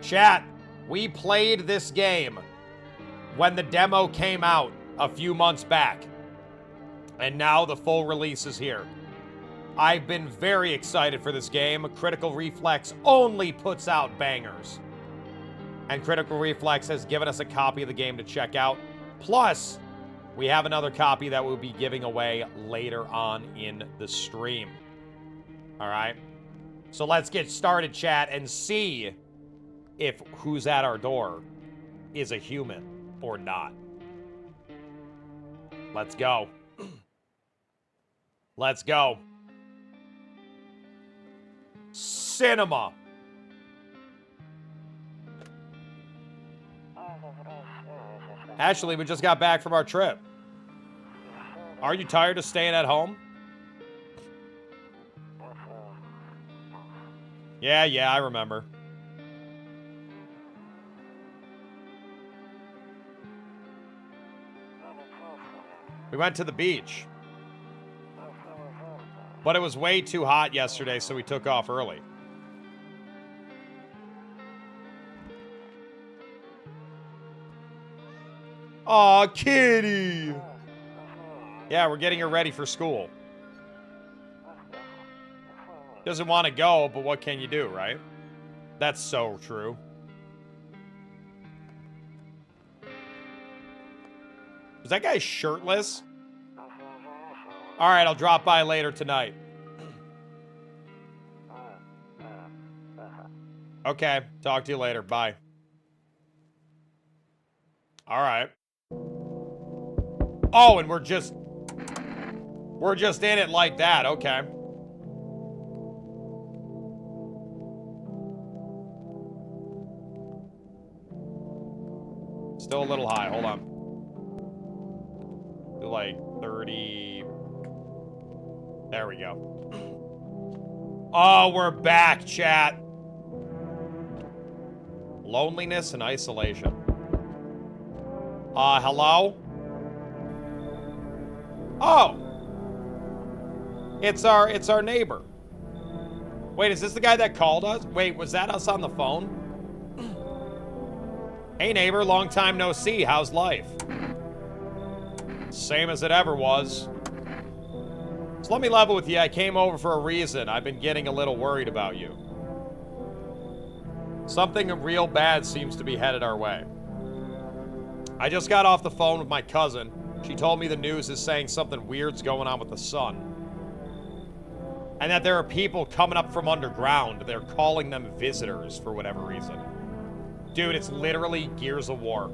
Chat, we played this game when the demo came out a few months back. And now the full release is here. I've been very excited for this game. Critical Reflex only puts out bangers. And Critical Reflex has given us a copy of the game to check out. Plus, we have another copy that we'll be giving away later on in the stream. All right? So let's get started, chat, and see if who's at our door is a human or not. Let's go. Let's go. Cinema. Ashley, we just got back from our trip. Are you tired of staying at home? Yeah, I remember. We went to the beach. But it was way too hot yesterday, so we took off early. Aw, kitty! Yeah, we're getting her ready for school. Doesn't want to go, but what can you do, right? That's so true. Was that guy shirtless? Alright, I'll drop by later tonight. Okay, talk to you later. Bye. Alright. Oh, and we're just in it like that. Okay. Still a little high. Hold on. Do like 30. There we go. Oh, we're back, chat. Loneliness and isolation. Hello? Oh. It's our neighbor. Wait, is this the guy that called us? Wait, was that us on the phone? Hey neighbor, long time no see. How's life? Same as it ever was. So let me level with you. I came over for a reason. I've been getting a little worried about you. Something real bad seems to be headed our way. I just got off the phone with my cousin. She told me the news is saying something weird's going on with the sun. And that there are people coming up from underground. They're calling them visitors for whatever reason. Dude, it's literally Gears of War.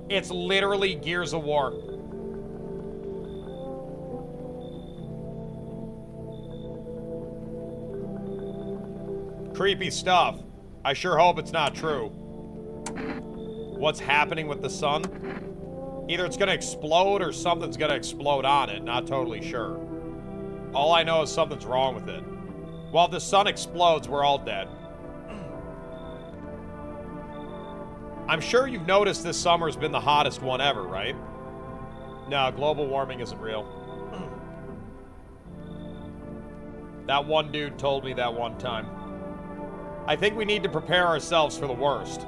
It's literally Gears of War. Creepy stuff. I sure hope it's not true. What's happening with the sun? Either it's gonna explode or something's gonna explode on it. Not totally sure. All I know is something's wrong with it. Well, if the sun explodes, we're all dead. I'm sure you've noticed this summer's been the hottest one ever, right? No, global warming isn't real. That one dude told me that one time. I think we need to prepare ourselves for the worst.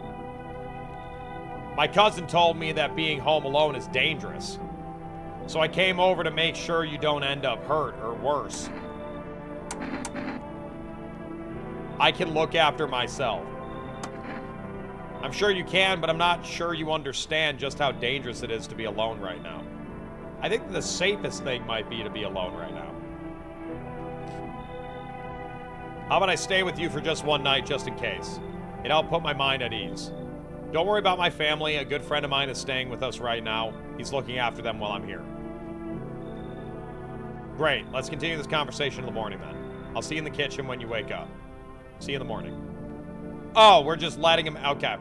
My cousin told me that being home alone is dangerous. So I came over to make sure you don't end up hurt or worse. I can look after myself. I'm sure you can, but I'm not sure you understand just how dangerous it is to be alone right now. I think the safest thing might be to be alone right now. How about I stay with you for just one night, just in case? It helped put my mind at ease. Don't worry about my family. A good friend of mine is staying with us right now. He's looking after them while I'm here. Great. Let's continue this conversation in the morning, then. I'll see you in the kitchen when you wake up. See you in the morning. Oh, we're just letting him... Okay.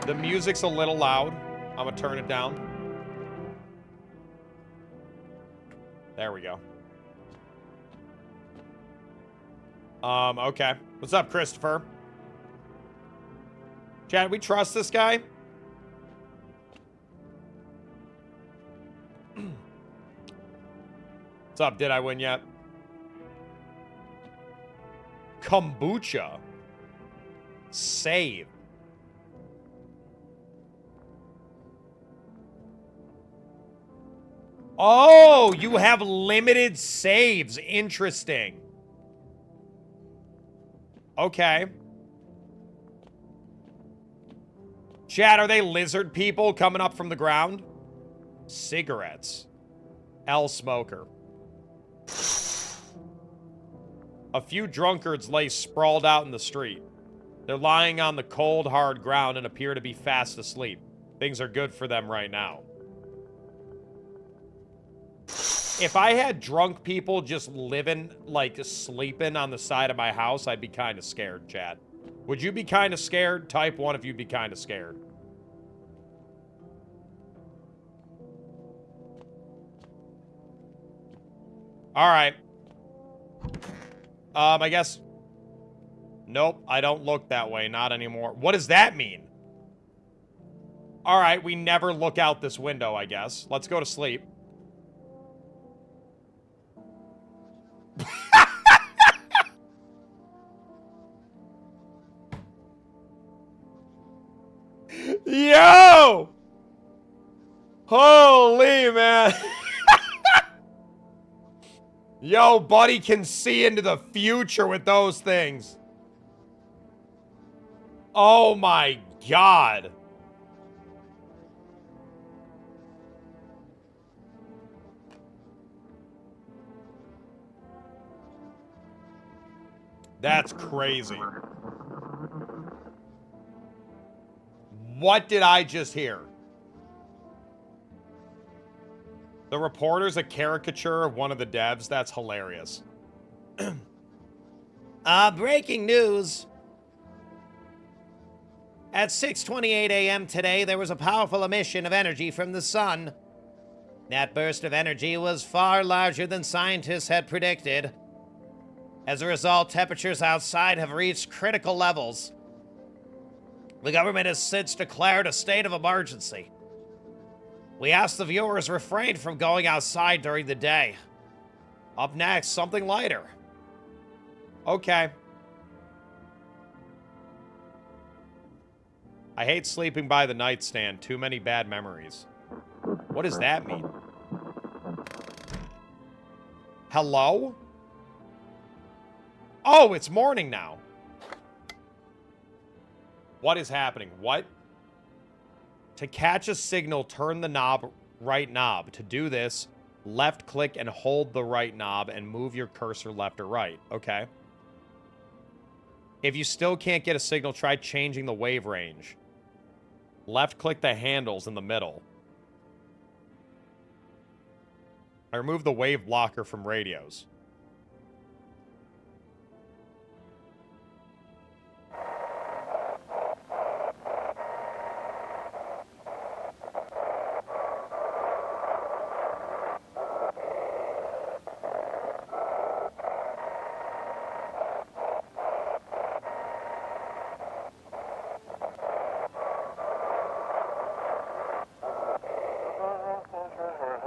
The music's a little loud. I'm gonna turn it down. There we go. Okay. What's up, Christopher? Chad, we trust this guy? What's up? Did I win yet? Kombucha. Save. Oh, you have limited saves. Interesting. Okay. Chat, are they lizard people coming up from the ground? Cigarettes. L smoker. A few drunkards lay sprawled out in the street. They're lying on the cold, hard ground and appear to be fast asleep. Things are good for them right now. If I had drunk people just living, like, sleeping on the side of my house, I'd be kind of scared, chat. Would you be kind of scared? Type 1 if you'd be kind of scared. Alright. I guess... Nope, I don't look that way. Not anymore. What does that mean? Alright, we never look out this window, I guess. Let's go to sleep. Yo! Holy, man. Yo, buddy can see into the future with those things. Oh my god. That's crazy. What did I just hear? The reporter's a caricature of one of the devs. That's hilarious. Breaking news. At 6:28 a.m. today, there was a powerful emission of energy from the sun. That burst of energy was far larger than scientists had predicted. As a result, temperatures outside have reached critical levels. The government has since declared a state of emergency. We ask the viewers refrain from going outside during the day. Up next, something lighter. Okay. I hate sleeping by the nightstand. Too many bad memories. What does that mean? Hello? Oh, it's morning now. What is happening? What? To catch a signal, turn the right knob. To do this, left click and hold the right knob and move your cursor left or right. Okay. If you still can't get a signal, try changing the wave range. Left click the handles in the middle. I removed the wave blocker from radios.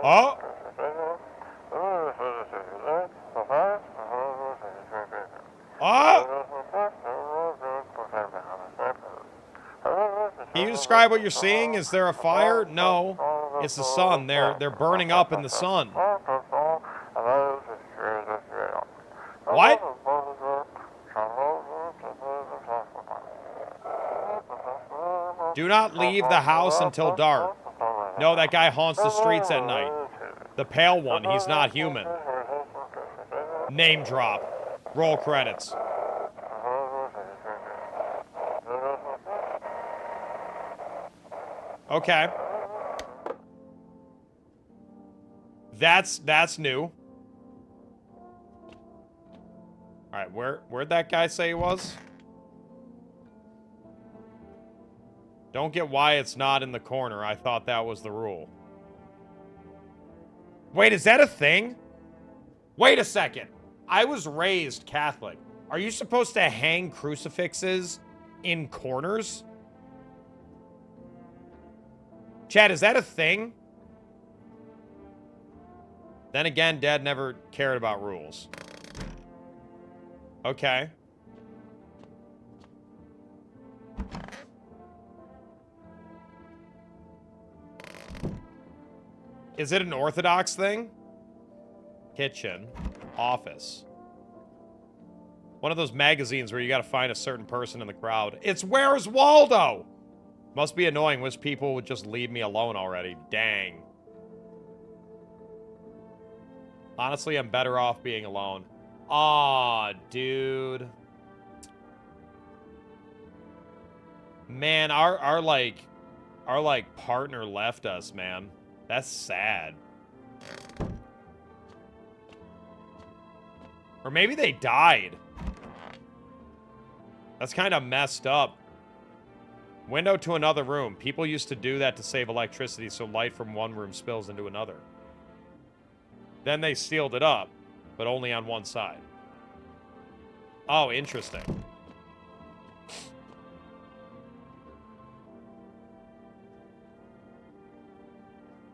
Oh! Oh! Can you describe what you're seeing? Is there a fire? No. It's the sun. They're burning up in the sun. What? Do not leave the house until dark. No, that guy haunts the streets at night. The pale one, he's not human. Name drop. Roll credits. Okay. That's new. Alright, where'd that guy say he was? Don't get why it's not in the corner. I thought that was the rule. Wait, is that a thing? Wait a second. I was raised Catholic. Are you supposed to hang crucifixes in corners? Chad, is that a thing? Then again, Dad never cared about rules. Okay. Is it an Orthodox thing? Kitchen. Office. One of those magazines where you gotta find a certain person in the crowd. It's Where's Waldo? Must be annoying. Wish people would just leave me alone already. Dang. Honestly, I'm better off being alone. Aw, dude. Man, our partner left us, man. That's sad. Or maybe they died. That's kind of messed up. Window to another room. People used to do that to save electricity so light from one room spills into another. Then they sealed it up, but only on one side. Oh, interesting.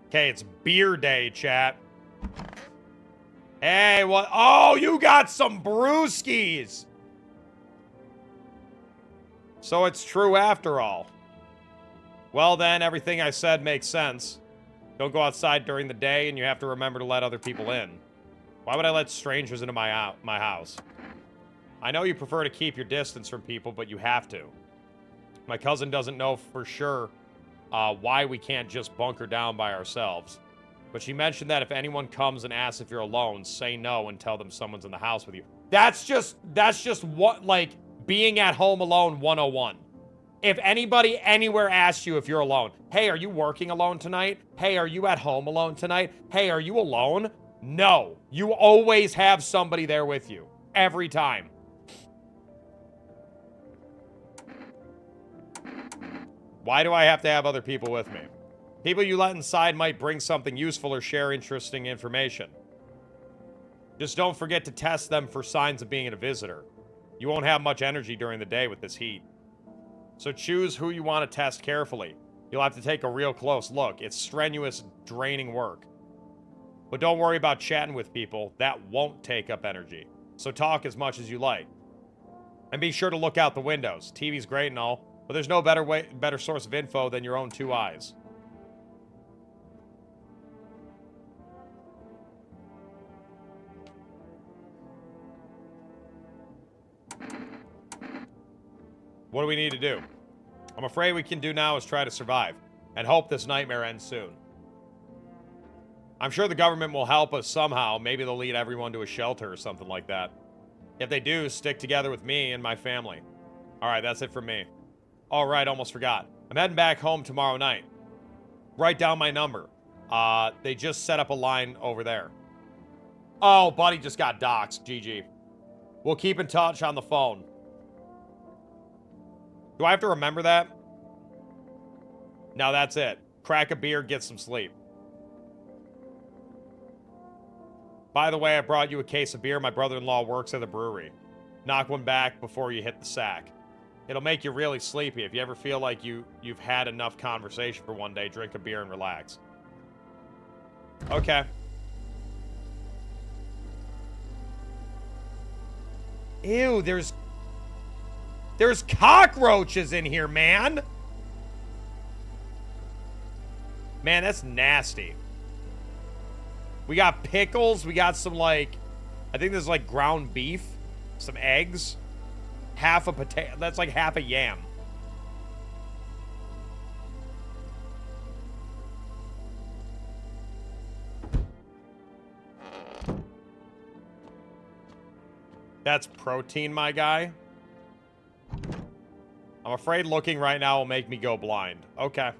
Okay, it's beer day, chat. Hey, what? Oh, you got some brewskis. So it's true after all. Well then, everything I said makes sense. Don't go outside during the day, and you have to remember to let other people in. Why would I let strangers into my house? I know you prefer to keep your distance from people, but you have to. My cousin doesn't know for sure why we can't just bunker down by ourselves. But she mentioned that if anyone comes and asks if you're alone, say no and tell them someone's in the house with you. That's just what, like, being at home alone 101. If anybody anywhere asks you if you're alone, hey, are you working alone tonight? Hey, are you at home alone tonight? Hey, are you alone? No. You always have somebody there with you. Every time. Why do I have to have other people with me? People you let inside might bring something useful or share interesting information. Just don't forget to test them for signs of being a visitor. You won't have much energy during the day with this heat. So choose who you want to test carefully. You'll have to take a real close look. It's strenuous, draining work. But don't worry about chatting with people. That won't take up energy. So talk as much as you like. And be sure to look out the windows. TV's great and all, but there's no better source of info than your own two eyes. What do we need to do? I'm afraid we can do now is try to survive and hope this nightmare ends soon. I'm sure the government will help us somehow. Maybe they'll lead everyone to a shelter or something like that. If they do, stick together with me and my family. All right, that's it for me. All right, almost forgot. I'm heading back home tomorrow night. Write down my number. They just set up a line over there. Oh, buddy just got doxxed. GG. We'll keep in touch on the phone. Do I have to remember that? No, that's it. Crack a beer, get some sleep. By the way, I brought you a case of beer. My brother-in-law works at the brewery. Knock one back before you hit the sack. It'll make you really sleepy. If you ever feel like you've had enough conversation for one day, drink a beer and relax. Okay. Ew, there's cockroaches in here, man. Man, that's nasty. We got pickles. We got some, like, I think there's, like, ground beef. Some eggs. Half a potato. That's like half a yam. That's protein, my guy. I'm afraid looking right now will make me go blind. Okay.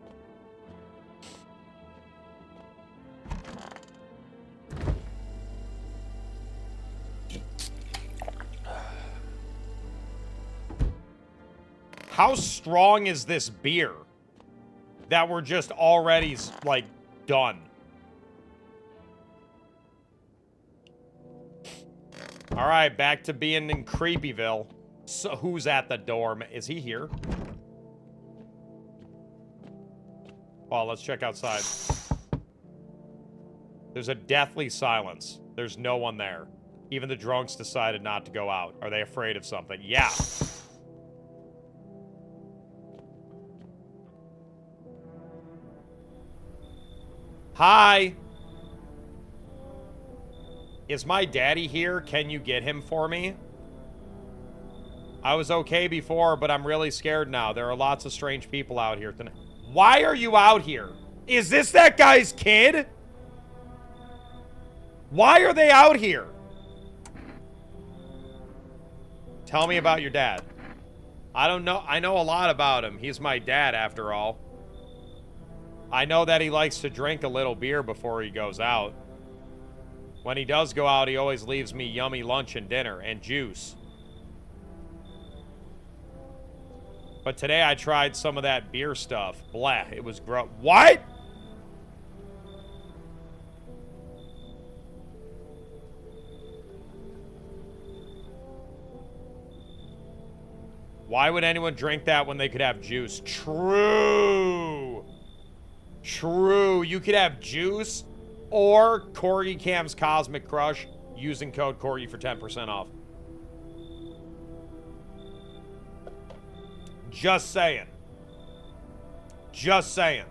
How strong is this beer that we're just already, like, done? All right, back to being in Creepyville. So who's at the door? Is he here? Oh, let's check outside. There's a deathly silence. There's no one there. Even the drunks decided not to go out. Are they afraid of something? Yeah. Hi. Is my daddy here? Can you get him for me? I was okay before, but I'm really scared now. There are lots of strange people out here tonight. Why are you out here? Is this that guy's kid? Why are they out here? Tell me about your dad. I don't know. I know a lot about him. He's my dad, after all. I know that he likes to drink a little beer before he goes out. When he does go out, he always leaves me yummy lunch and dinner and juice. But today I tried some of that beer stuff. Blah, it was gross. What? Why would anyone drink that when they could have juice? True. True. You could have juice or CorgiCam's Cosmic Crush using code Corgi for 10% off. Just saying. Just saying.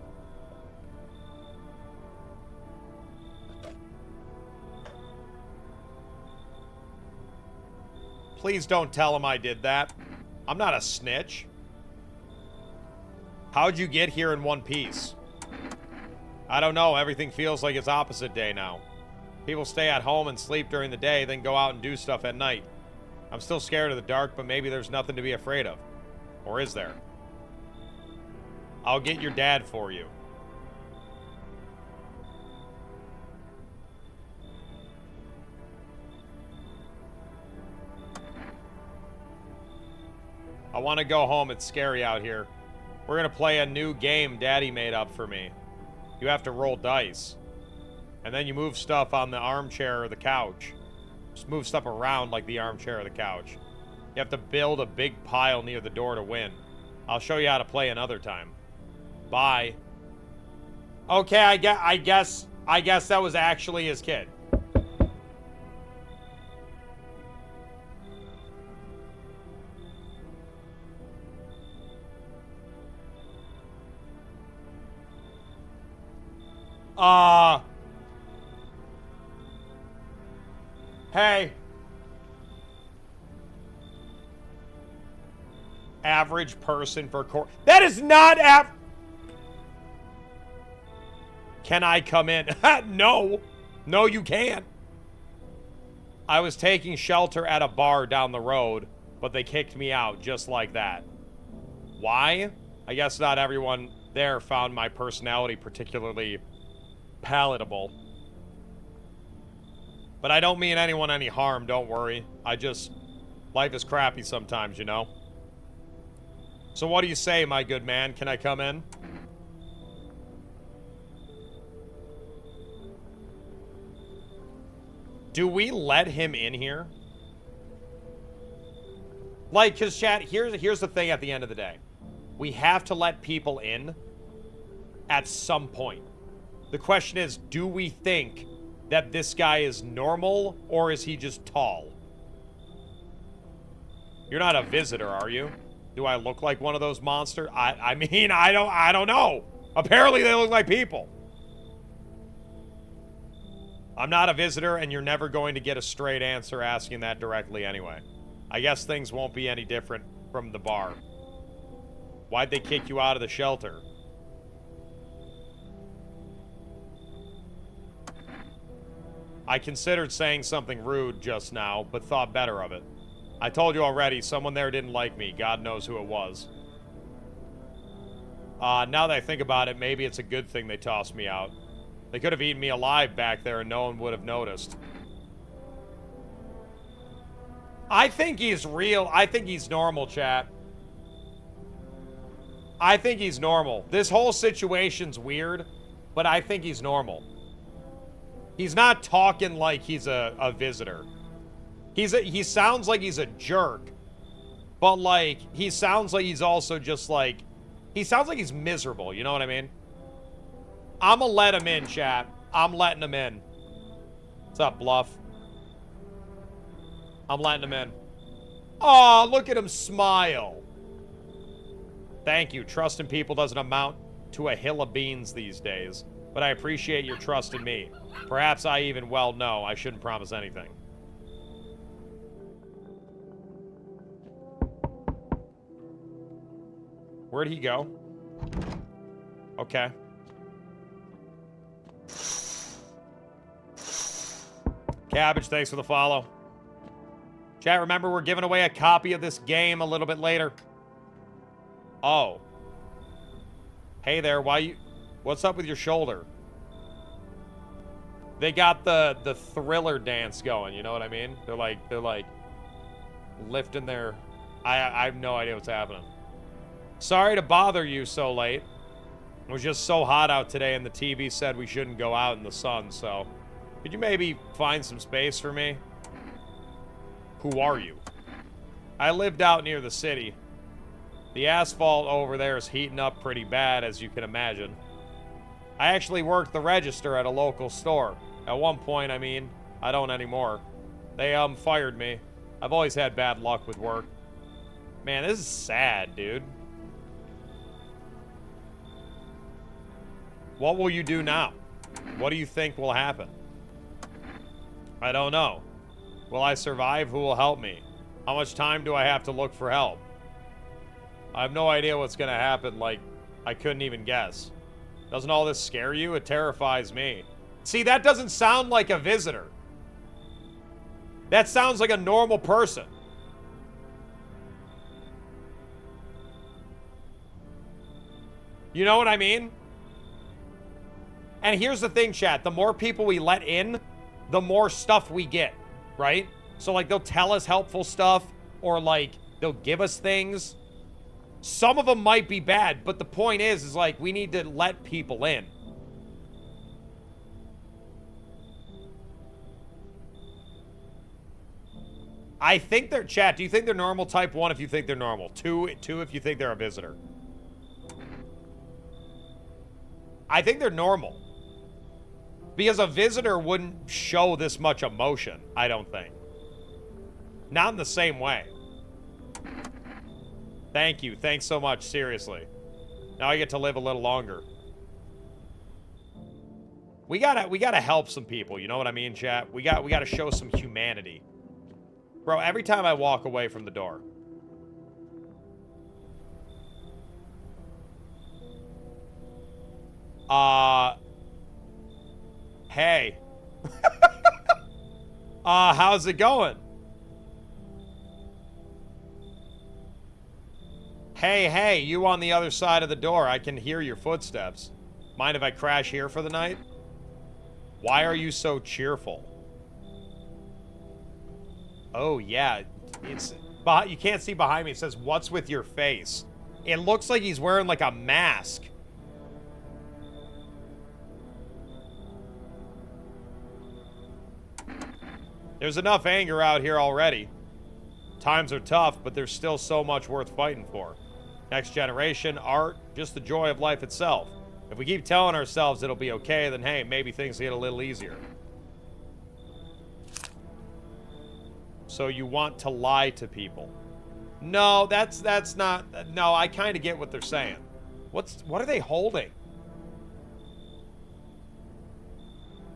Please don't tell him I did that. I'm not a snitch. How'd you get here in one piece? I don't know. Everything feels like it's opposite day now. People stay at home and sleep during the day, then go out and do stuff at night. I'm still scared of the dark, but maybe there's nothing to be afraid of. Or is there? I'll get your dad for you. I want to go home. It's scary out here. We're going to play a new game Daddy made up for me. You have to roll dice. And then you move stuff on the armchair or the couch. Just move stuff around like the armchair or the couch. You have to build a big pile near the door to win. I'll show you how to play another time. Bye. Okay, I guess that was actually his kid. Hey. Average person for that is not Can I come in? No. No, you can't. I was taking shelter at a bar down the road, but they kicked me out just like that. Why? I guess not everyone there found my personality particularly palatable. But I don't mean anyone any harm, don't worry. Life is crappy sometimes, you know? So what do you say, my good man? Can I come in? Do we let him in here? Like, because chat, here's the thing at the end of the day. We have to let people in at some point. The question is, do we think that this guy is normal, or is he just tall? You're not a visitor, are you? Do I look like one of those monsters? I mean, I don't know. Apparently they look like people. I'm not a visitor, and you're never going to get a straight answer asking that directly anyway. I guess things won't be any different from the bar. Why'd they kick you out of the shelter? I considered saying something rude just now, but thought better of it. I told you already, someone there didn't like me. God knows who it was. Now that I think about it, maybe it's a good thing they tossed me out. They could have eaten me alive back there and no one would have noticed. I think he's real. I think he's normal, chat. I think he's normal. This whole situation's weird, but I think he's normal. He's not talking like he's a visitor. He sounds like he's a jerk, but like, he sounds like he's also just like, he sounds like he's miserable, you know what I mean? I'ma let him in, chat. I'm letting him in. What's up, Bluff? I'm letting him in. Aw, look at him smile. Thank you. Trust in people doesn't amount to a hill of beans these days. but I appreciate your trust in me. Perhaps I even well know I shouldn't promise anything. Where'd he go? Okay. Cabbage, thanks for the follow. Chat, remember we're giving away a copy of this game a little bit later. Oh. Hey there, what's up with your shoulder? They got the thriller dance going, you know what I mean? They're like lifting their... I have no idea what's happening. Sorry to bother you so late. It was just so hot out today and the TV said we shouldn't go out in the sun, so... Could you maybe find some space for me? Who are you? I lived out near the city. The asphalt over there is heating up pretty bad, as you can imagine. I actually worked the register at a local store. At one point, I mean. I don't anymore. They, fired me. I've always had bad luck with work. Man, this is sad, dude. What will you do now? What do you think will happen? I don't know. Will I survive? Who will help me? How much time do I have to look for help? I have no idea what's gonna happen, like, I couldn't even guess. Doesn't all this scare you? It terrifies me. See, that doesn't sound like a visitor. That sounds like a normal person. You know what I mean? And here's the thing, chat. The more people we let in, the more stuff we get, right? So, like, they'll tell us helpful stuff, or, like, they'll give us things. Some of them might be bad, but the point is like, we need to let people in. I think they're... Chat, do you think they're normal? Type 1 if you think they're normal. Two if you think they're a visitor. I think they're normal. Because a visitor wouldn't show this much emotion, I don't think. Not in the same way. Thank you. Thanks so much, seriously. Now I get to live a little longer. We gotta help some people, you know what I mean, chat? We gotta show some humanity. Bro, every time I walk away from the door. Hey. How's it going? Hey, you on the other side of the door. I can hear your footsteps. Mind if I crash here for the night? Why are you so cheerful? Oh, yeah. You can't see behind me. It says, what's with your face? It looks like he's wearing, like, a mask. There's enough anger out here already. Times are tough, but there's still so much worth fighting for. Next generation, art, just the joy of life itself. If we keep telling ourselves it'll be okay, then hey, maybe things get a little easier. So you want to lie to people? No, that's not... No, I kind of get what they're saying. What are they holding?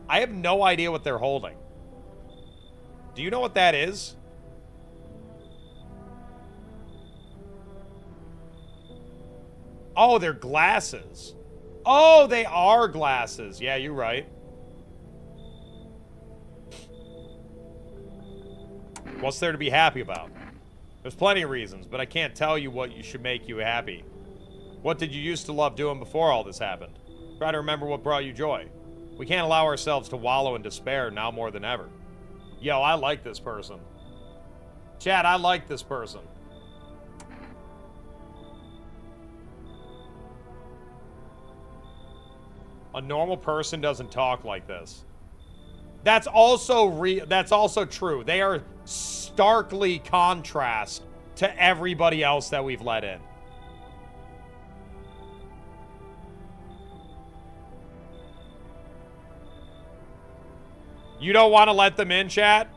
I have no idea what they're holding. Do you know what that is? Oh, they're glasses. Oh, they are glasses. Yeah, you're right. What's there to be happy about? There's plenty of reasons, but I can't tell you what should make you happy. What did you used to love doing before all this happened? Try to remember what brought you joy. We can't allow ourselves to wallow in despair now more than ever. Yo, I like this person. Chat, I like this person. A normal person doesn't talk like this. That's also true. They are starkly contrast to everybody else that we've let in. You don't want to let them in, chat?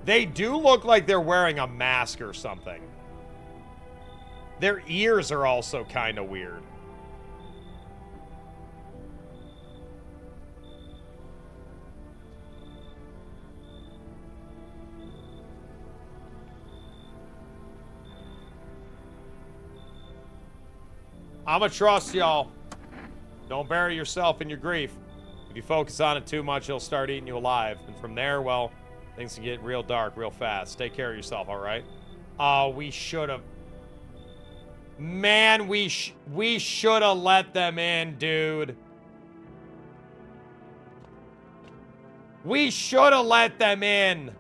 They do look like they're wearing a mask or something. Their ears are also kind of weird. I'ma trust y'all. Don't bury yourself in your grief. If you focus on it too much, it'll start eating you alive. And from there, well, things can get real dark real fast. Take care of yourself, alright? We should've... Man, we should've let them in, dude. We should've let them in.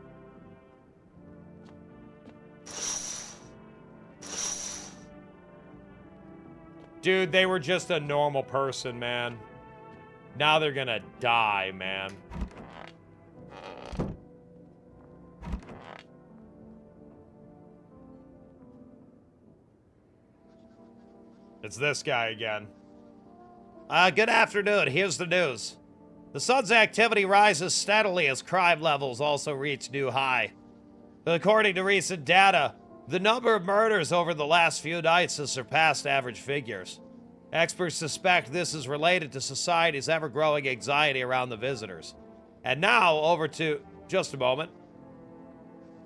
Dude, they were just a normal person, man. Now they're gonna die, man. It's this guy again. Good afternoon. Here's the news. The sun's activity rises steadily as crime levels also reach new high. According to recent data, the number of murders over the last few nights has surpassed average figures. Experts suspect this is related to society's ever-growing anxiety around the visitors. And now, over to... just a moment.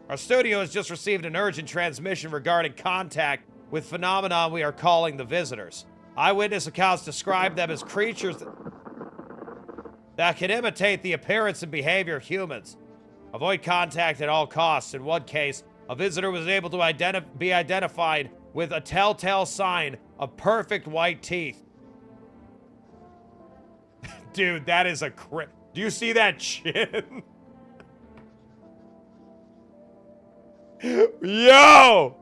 Our studio has just received an urgent transmission regarding contact with phenomenon we are calling the visitors. Eyewitness accounts describe them as creatures that can imitate the appearance and behavior of humans. Avoid contact at all costs. In one case, a visitor was able to be identified with a telltale sign of perfect white teeth. Dude, that is a Do you see that chin? Yo!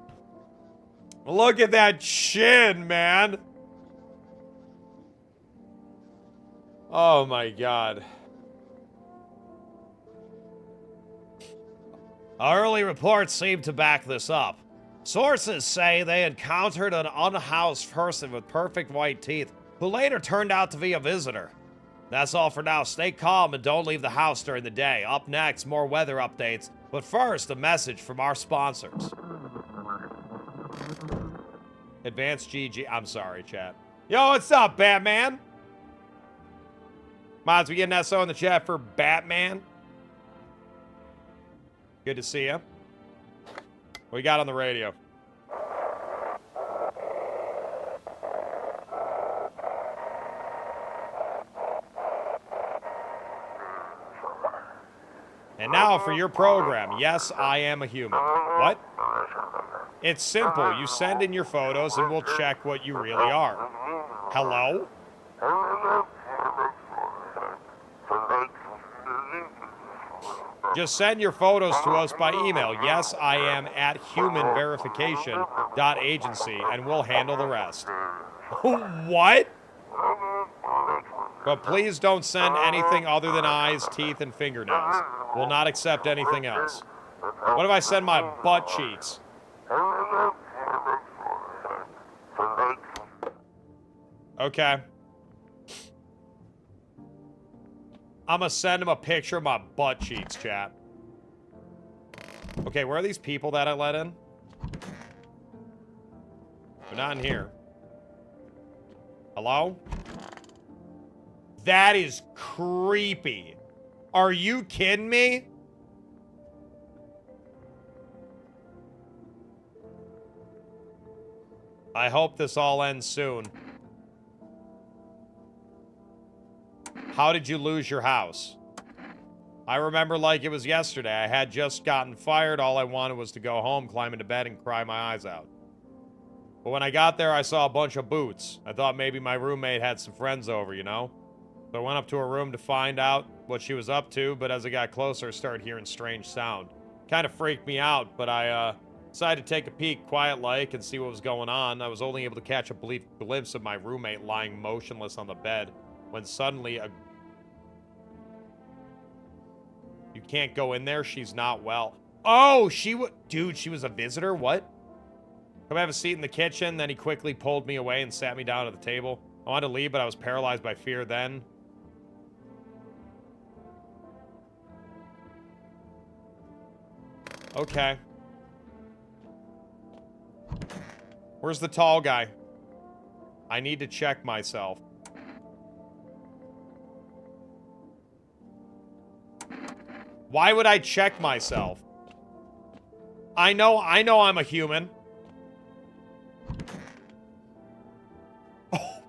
Look at that chin, man. Oh my god. Early reports seem to back this up. Sources say they encountered an unhoused person with perfect white teeth who later turned out to be a visitor. That's all for now. Stay calm and don't leave the house during the day. Up next, more weather updates. But first, a message from our sponsors. Advanced GG. I'm sorry, chat. Yo, what's up, Batman? Mods, we get an SO in the chat for Batman. Good to see you. What we got on the radio? And now for your program. Yes, I am a human. What? It's simple. You send in your photos and we'll check what you really are. Hello? Just send your photos to us by email. Yes, I am at humanverification.agency, and we'll handle the rest. What? But please don't send anything other than eyes, teeth, and fingernails. We'll not accept anything else. What if I send my butt cheeks? Okay. I'm gonna send him a picture of my butt cheeks, chat. Okay, where are these people that I let in? They're not in here. Hello? That is creepy. Are you kidding me? I hope this all ends soon. How did you lose your house? I remember like it was yesterday. I had just gotten fired. All I wanted was to go home, climb into bed, and cry my eyes out. But when I got there, I saw a bunch of boots. I thought maybe my roommate had some friends over, you know? So I went up to her room to find out what she was up to, but as I got closer, I started hearing strange sound. Kind of freaked me out, but I decided to take a peek quiet-like and see what was going on. I was only able to catch a brief glimpse of my roommate lying motionless on the bed when suddenly a... You can't go in there. She's not well. Oh, Dude, she was a visitor? What? Come have a seat in the kitchen. Then he quickly pulled me away and sat me down at the table. I wanted to leave, but I was paralyzed by fear then. Okay. Where's the tall guy? I need to check myself. Why would I check myself? I know I'm a human. Oh.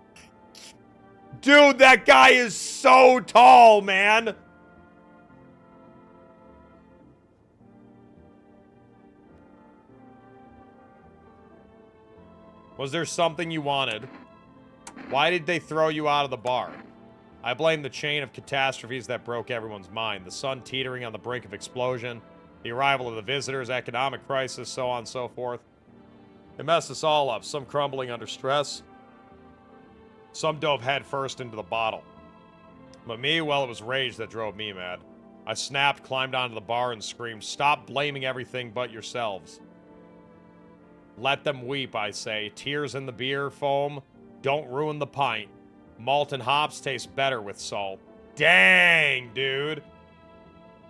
Dude, that guy is so tall, man. Was there something you wanted? Why did they throw you out of the bar? I blame the chain of catastrophes that broke everyone's mind. The sun teetering on the brink of explosion, the arrival of the visitors, economic crisis, so on and so forth. It messed us all up, some crumbling under stress. Some dove head first into the bottle. But me, well, it was rage that drove me mad. I snapped, climbed onto the bar, and screamed, "Stop blaming everything but yourselves." Let them weep, I say. Tears in the beer foam don't ruin the pint. Malt and hops taste better with salt. Dang, dude.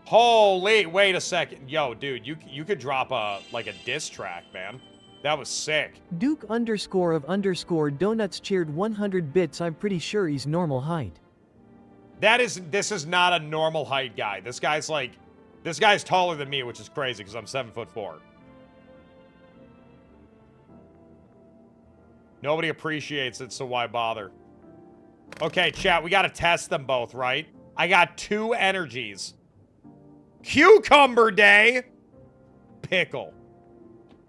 Holy, wait a second. Yo, dude, you could drop a diss track, man. That was sick. Duke _of_ donuts cheered 100 bits. I'm pretty sure he's normal height. This is not a normal height guy. This guy's taller than me, which is crazy because I'm 7'4". Nobody appreciates it, so why bother? Okay, chat, we gotta test them both, right? I got 2 energies. Cucumber day! Pickle.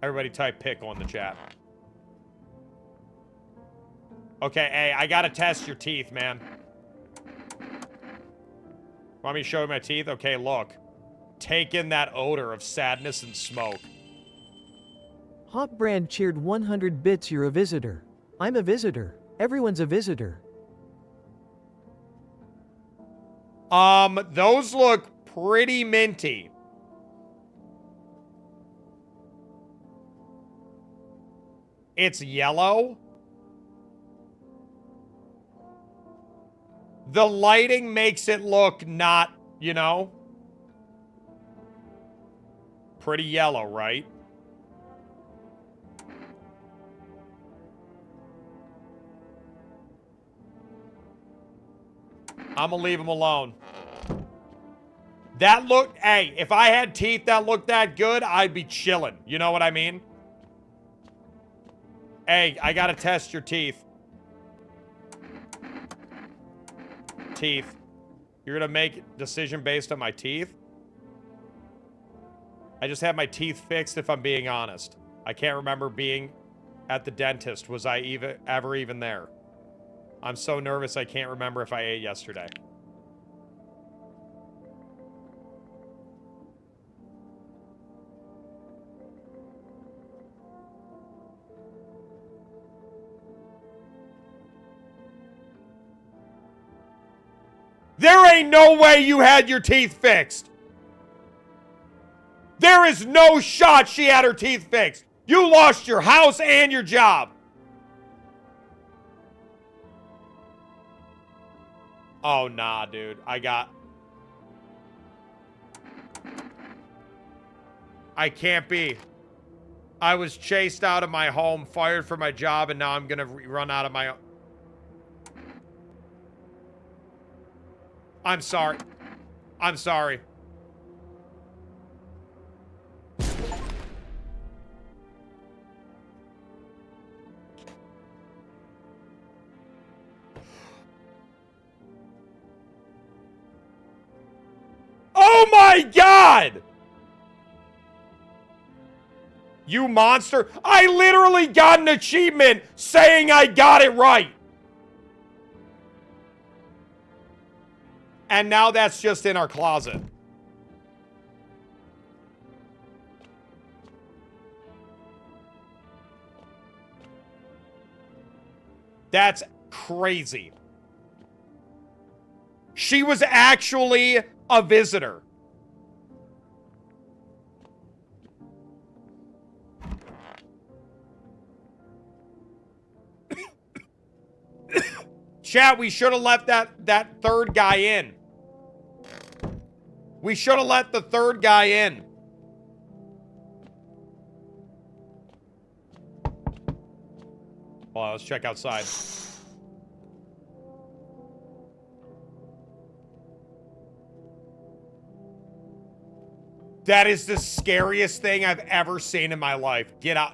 Everybody type pickle in the chat. Okay, hey, I gotta test your teeth, man. Want me to show you my teeth? Okay, look. Take in that odor of sadness and smoke. Hop Brand cheered 100 bits. You're a visitor. I'm a visitor. Everyone's a visitor. Those look pretty minty. It's yellow. The lighting makes it look not, you know, pretty yellow, right? I'm gonna leave him alone. That looked, hey, if I had teeth that looked that good, I'd be chilling. You know what I mean? Hey, I gotta test your teeth. Teeth. You're gonna make a decision based on my teeth? I just had my teeth fixed, if I'm being honest. I can't remember being at the dentist. Was I ever even there? I'm so nervous I can't remember if I ate yesterday. There ain't no way you had your teeth fixed. There is no shot she had her teeth fixed. You lost your house and your job. Oh, nah, dude. I can't be. I was chased out of my home, fired from my job, and now I'm gonna run out of my... I'm sorry. I'm sorry. Oh my God! You monster. I literally got an achievement saying I got it right. And now that's just in our closet. That's crazy. She was actually a visitor. Chat, we should have left that third guy in. We should have let the third guy in. Well, let's check outside. That is the scariest thing I've ever seen in my life. Get out.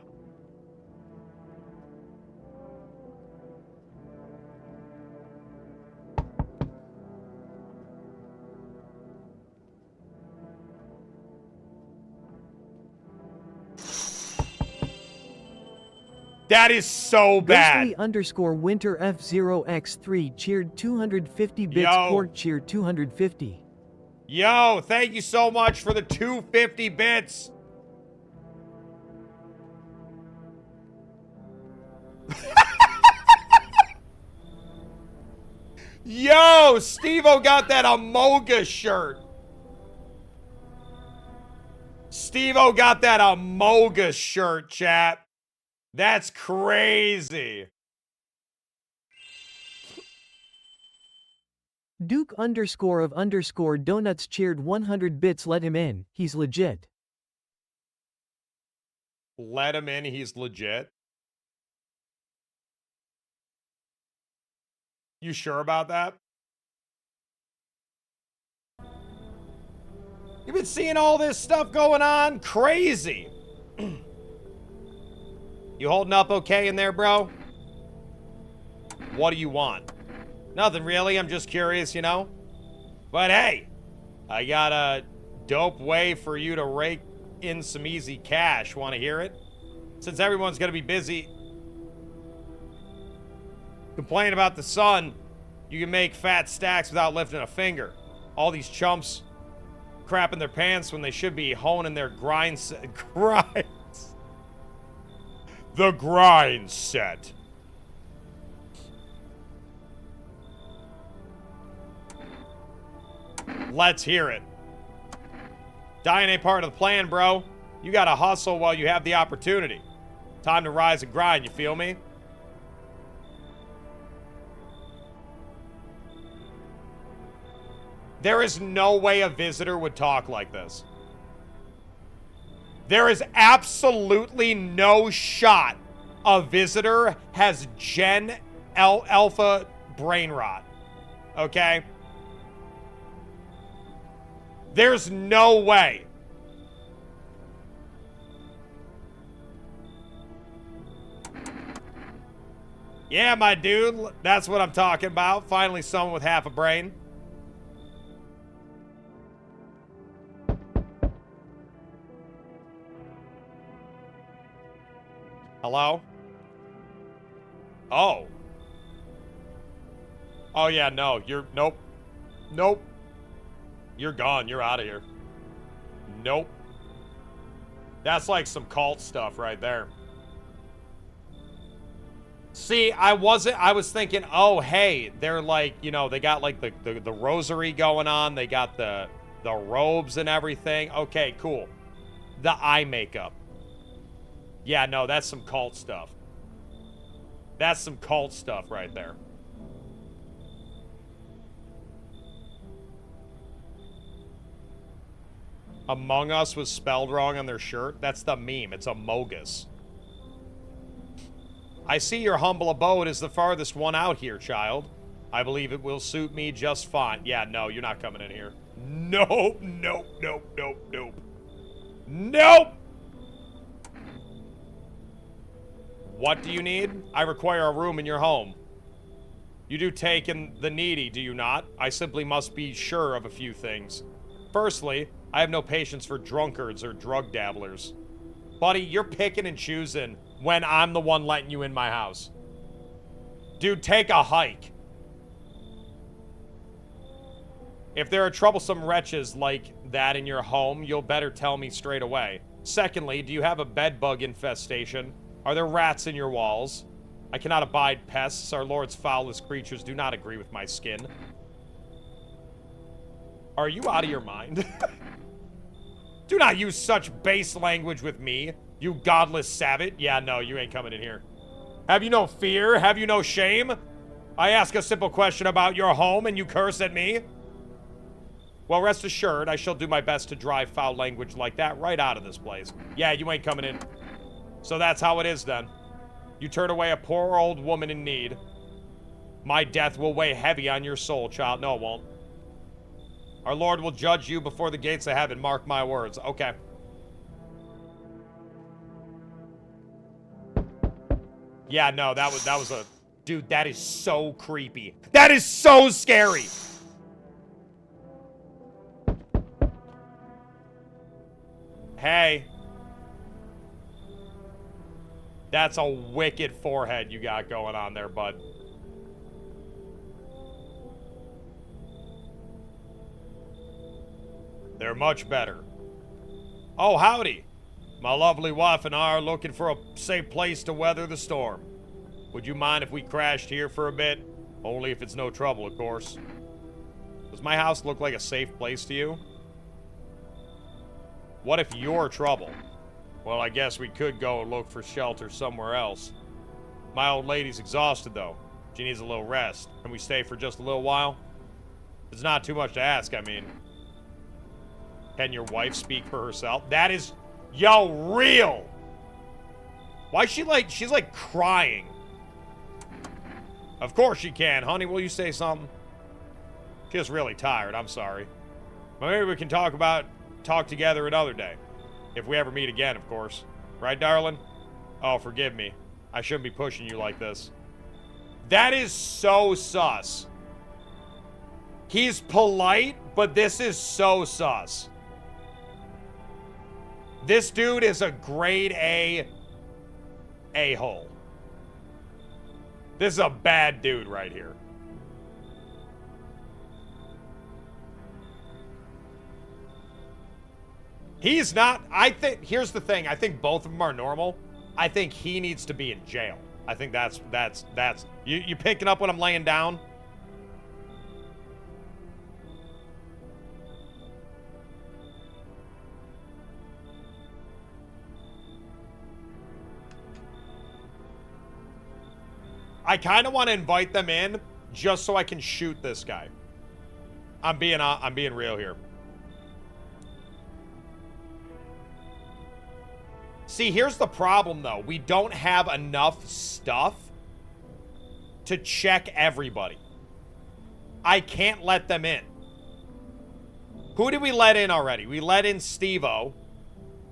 That is so bad. Ghostly_Winter F0X3 cheered 250 bits. Cork cheered 250. Yo, thank you so much for the 250 bits. Yo, Steve-O got that Amoga shirt. Steve-O got that Amoga shirt, chat. That's crazy. Duke_of_donuts cheered 100 bits. Let him in. He's legit. Let him in. He's legit. You sure about that? You've been seeing all this stuff going on? Crazy. You holding up okay in there, bro? What do you want? Nothing really. I'm just curious, you know? But hey, I got a dope way for you to rake in some easy cash. Want to hear it? Since everyone's going to be busy complaining about the sun, you can make fat stacks without lifting a finger. All these chumps crapping their pants when they should be honing their grinds. The grind set. Let's hear it. Dying ain't part of the plan, bro. You gotta hustle while you have the opportunity. Time to rise and grind, you feel me? There is no way a visitor would talk like this. There is absolutely no shot a visitor has Gen Alpha brain rot. Okay? There's no way. Yeah, my dude. That's what I'm talking about. Finally, someone with half a brain. Hello? Oh. Oh, yeah, no. You're... Nope. Nope. You're gone. You're out of here. Nope. That's like some cult stuff right there. See, I was thinking, oh, hey, they're like, you know, they got like the rosary going on. They got the robes and everything. Okay, cool. The eye makeup. Yeah, no, that's some cult stuff. That's some cult stuff right there. Among Us was spelled wrong on their shirt. That's the meme. It's Amogus. I see your humble abode is the farthest one out here, child. I believe it will suit me just fine. Yeah, no, you're not coming in here. Nope, nope, nope, nope, nope. Nope! What do you need? I require a room in your home. You do take in the needy, do you not? I simply must be sure of a few things. Firstly, I have no patience for drunkards or drug dabblers. Buddy, you're picking and choosing when I'm the one letting you in my house. Dude, take a hike. If there are troublesome wretches like that in your home, you'll better tell me straight away. Secondly, do you have a bedbug infestation? Are there rats in your walls? I cannot abide pests. Our Lord's foulest creatures do not agree with my skin. Are you out of your mind? Do not use such base language with me, you godless savage. Yeah, no, you ain't coming in here. Have you no fear? Have you no shame? I ask a simple question about your home and you curse at me? Well, rest assured, I shall do my best to drive foul language like that right out of this place. Yeah, you ain't coming in. So that's how it is then. You turn away a poor old woman in need. My death will weigh heavy on your soul, child. No, it won't. Our Lord will judge you before the gates of heaven. Mark my words. Okay. Yeah, no, that was a... Dude, that is so creepy. That is so scary! Hey. That's a wicked forehead you got going on there, bud. They're much better. Oh, howdy. My lovely wife and I are looking for a safe place to weather the storm. Would you mind if we crashed here for a bit? Only if it's no trouble, of course. Does my house look like a safe place to you? What if you're trouble? Well, I guess we could go and look for shelter somewhere else. My old lady's exhausted, though. She needs a little rest. Can we stay for just a little while? It's not too much to ask, I mean. Can your wife speak for herself? That is, yo, real! Why is she like, she's like crying. Of course she can. Honey, will you say something? She's really tired, I'm sorry. But maybe we can talk together another day. If we ever meet again, of course. Right, darling? Oh, forgive me. I shouldn't be pushing you like this. That is so sus. He's polite, but this is so sus. This dude is a grade A a-hole. This is a bad dude right here. He's not, I think, here's the thing. I think both of them are normal. I think he needs to be in jail. I think that's, you picking up what I'm laying down? I kind of want to invite them in just so I can shoot this guy. I'm being real here. See, here's the problem, though. We don't have enough stuff to check everybody. I can't let them in. Who did we let in already? We let in Steve-O,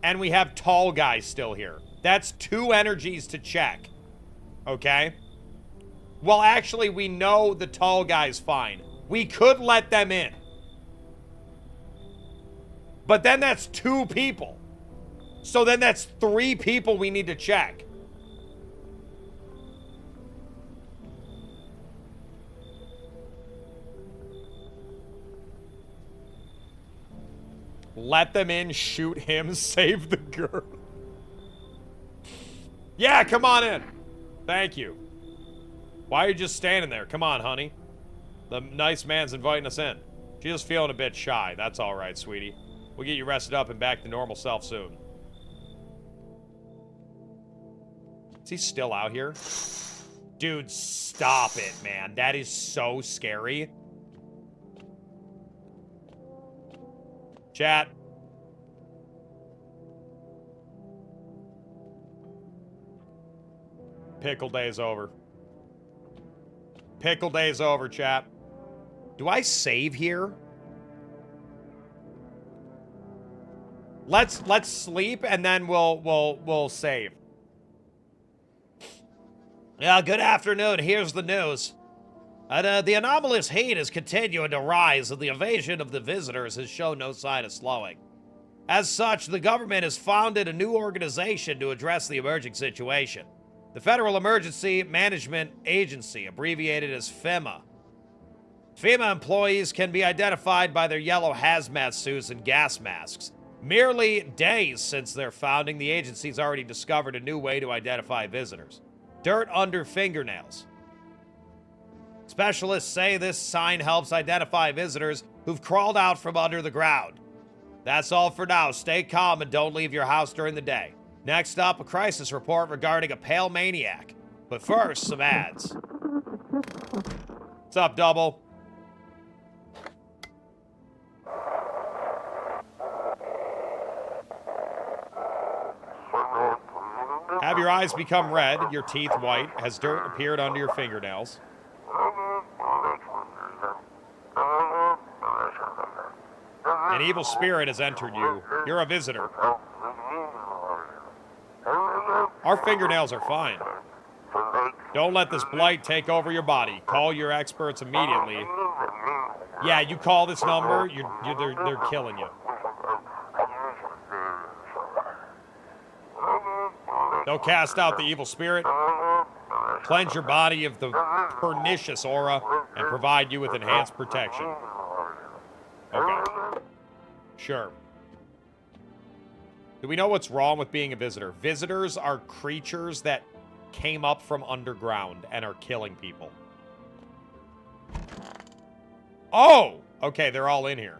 and we have Tall Guy still here. That's 2 energies to check. Okay? Well, actually, we know the Tall Guy's fine. We could let them in. But then that's 2 people. So then that's 3 people we need to check. Let them in, shoot him, save the girl. Yeah, come on in. Thank you. Why are you just standing there? Come on, honey. The nice man's inviting us in. She's just feeling a bit shy. That's all right, sweetie. We'll get you rested up and back to normal self soon. Is he still out here? Dude, stop it, man. That is so scary. Chat. Pickle day's over. Pickle day's over, chat. Do I save here? Let's sleep and then we'll save. Yeah, good afternoon. Here's the news. The anomalous heat is continuing to rise, and the invasion of the visitors has shown no sign of slowing. As such, the government has founded a new organization to address the emerging situation. The Federal Emergency Management Agency, abbreviated as FEMA. FEMA employees can be identified by their yellow hazmat suits and gas masks. Merely days since their founding, the agency's already discovered a new way to identify visitors. Dirt under fingernails. Specialists say this sign helps identify visitors who've crawled out from under the ground. That's all for now. Stay calm and don't leave your house during the day. Next up, a crisis report regarding a pale maniac. But first, some ads. What's up, Double? Have your eyes become red, your teeth white, has dirt appeared under your fingernails. An evil spirit has entered you. You're a visitor. Our fingernails are fine. Don't let this blight take over your body. Call your experts immediately. Yeah, you call this number, they're killing you. They'll cast out the evil spirit, cleanse your body of the pernicious aura, and provide you with enhanced protection. Okay. Sure. Do we know what's wrong with being a visitor? Visitors are creatures that came up from underground and are killing people. Oh! Okay, they're all in here.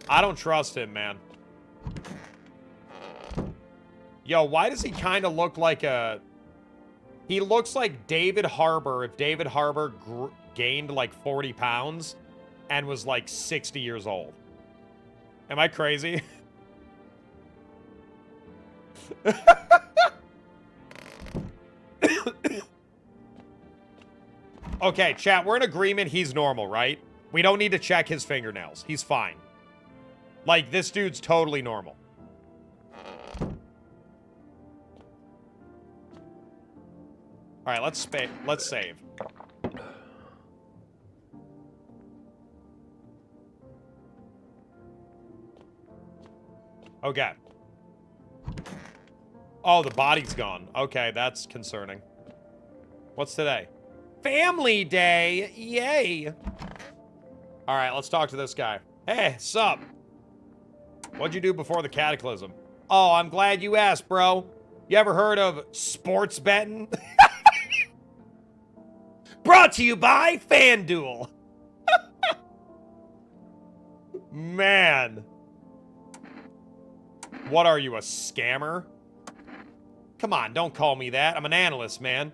I don't trust him, man. Yo, why does he kind of look like a... He looks like David Harbour if David Harbour gained like 40 pounds and was like 60 years old. Am I crazy? Okay, chat, we're in agreement he's normal, right? We don't need to check his fingernails. He's fine. Like, this dude's totally normal. Alright, let's save. Okay. Oh, the body's gone. Okay, that's concerning. What's today? Family Day! Yay! Alright, let's talk to this guy. Hey, sup? What'd you do before the cataclysm? Oh, I'm glad you asked, bro. You ever heard of sports betting? Brought to you by FanDuel. Man. What are you, a scammer? Come on, don't call me that. I'm an analyst, man.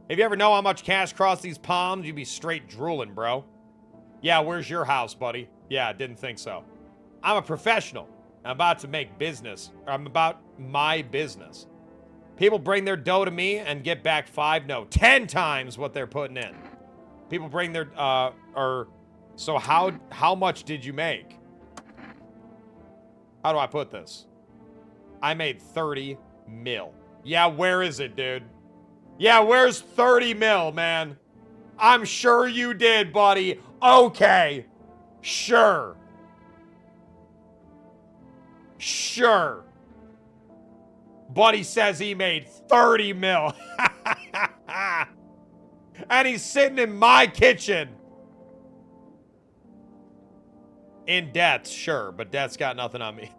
If you ever know how much cash crossed these palms, you'd be straight drooling, bro. Yeah, where's your house, buddy? Yeah, didn't think so. I'm a professional. I'm about to make business. I'm about my business. People bring their dough to me and get back 10 times what they're putting in. People bring their, so how much did you make? How do I put this? I made 30 mil. Yeah, where is it, dude? Yeah, where's 30 mil, man? I'm sure you did, buddy. Okay. Sure. Sure. Buddy says he made 30 mil. And he's sitting in my kitchen. In debt, sure, but debt's got nothing on me.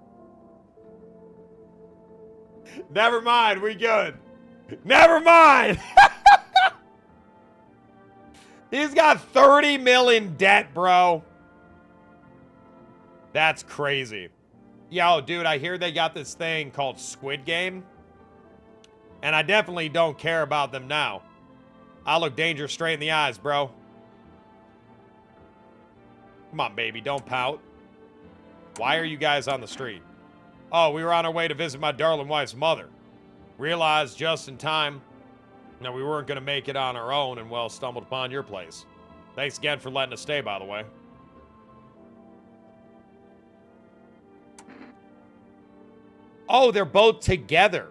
Never mind, we good. Never mind. He's got 30 mil in debt, bro. That's crazy. Yo, dude, I hear they got this thing called Squid Game. And I definitely don't care about them now. I look danger straight in the eyes, bro. Come on, baby, don't pout. Why are you guys on the street? Oh, we were on our way to visit my darling wife's mother. Realized just in time that we weren't going to make it on our own and, well, stumbled upon your place. Thanks again for letting us stay, by the way. Oh, they're both together.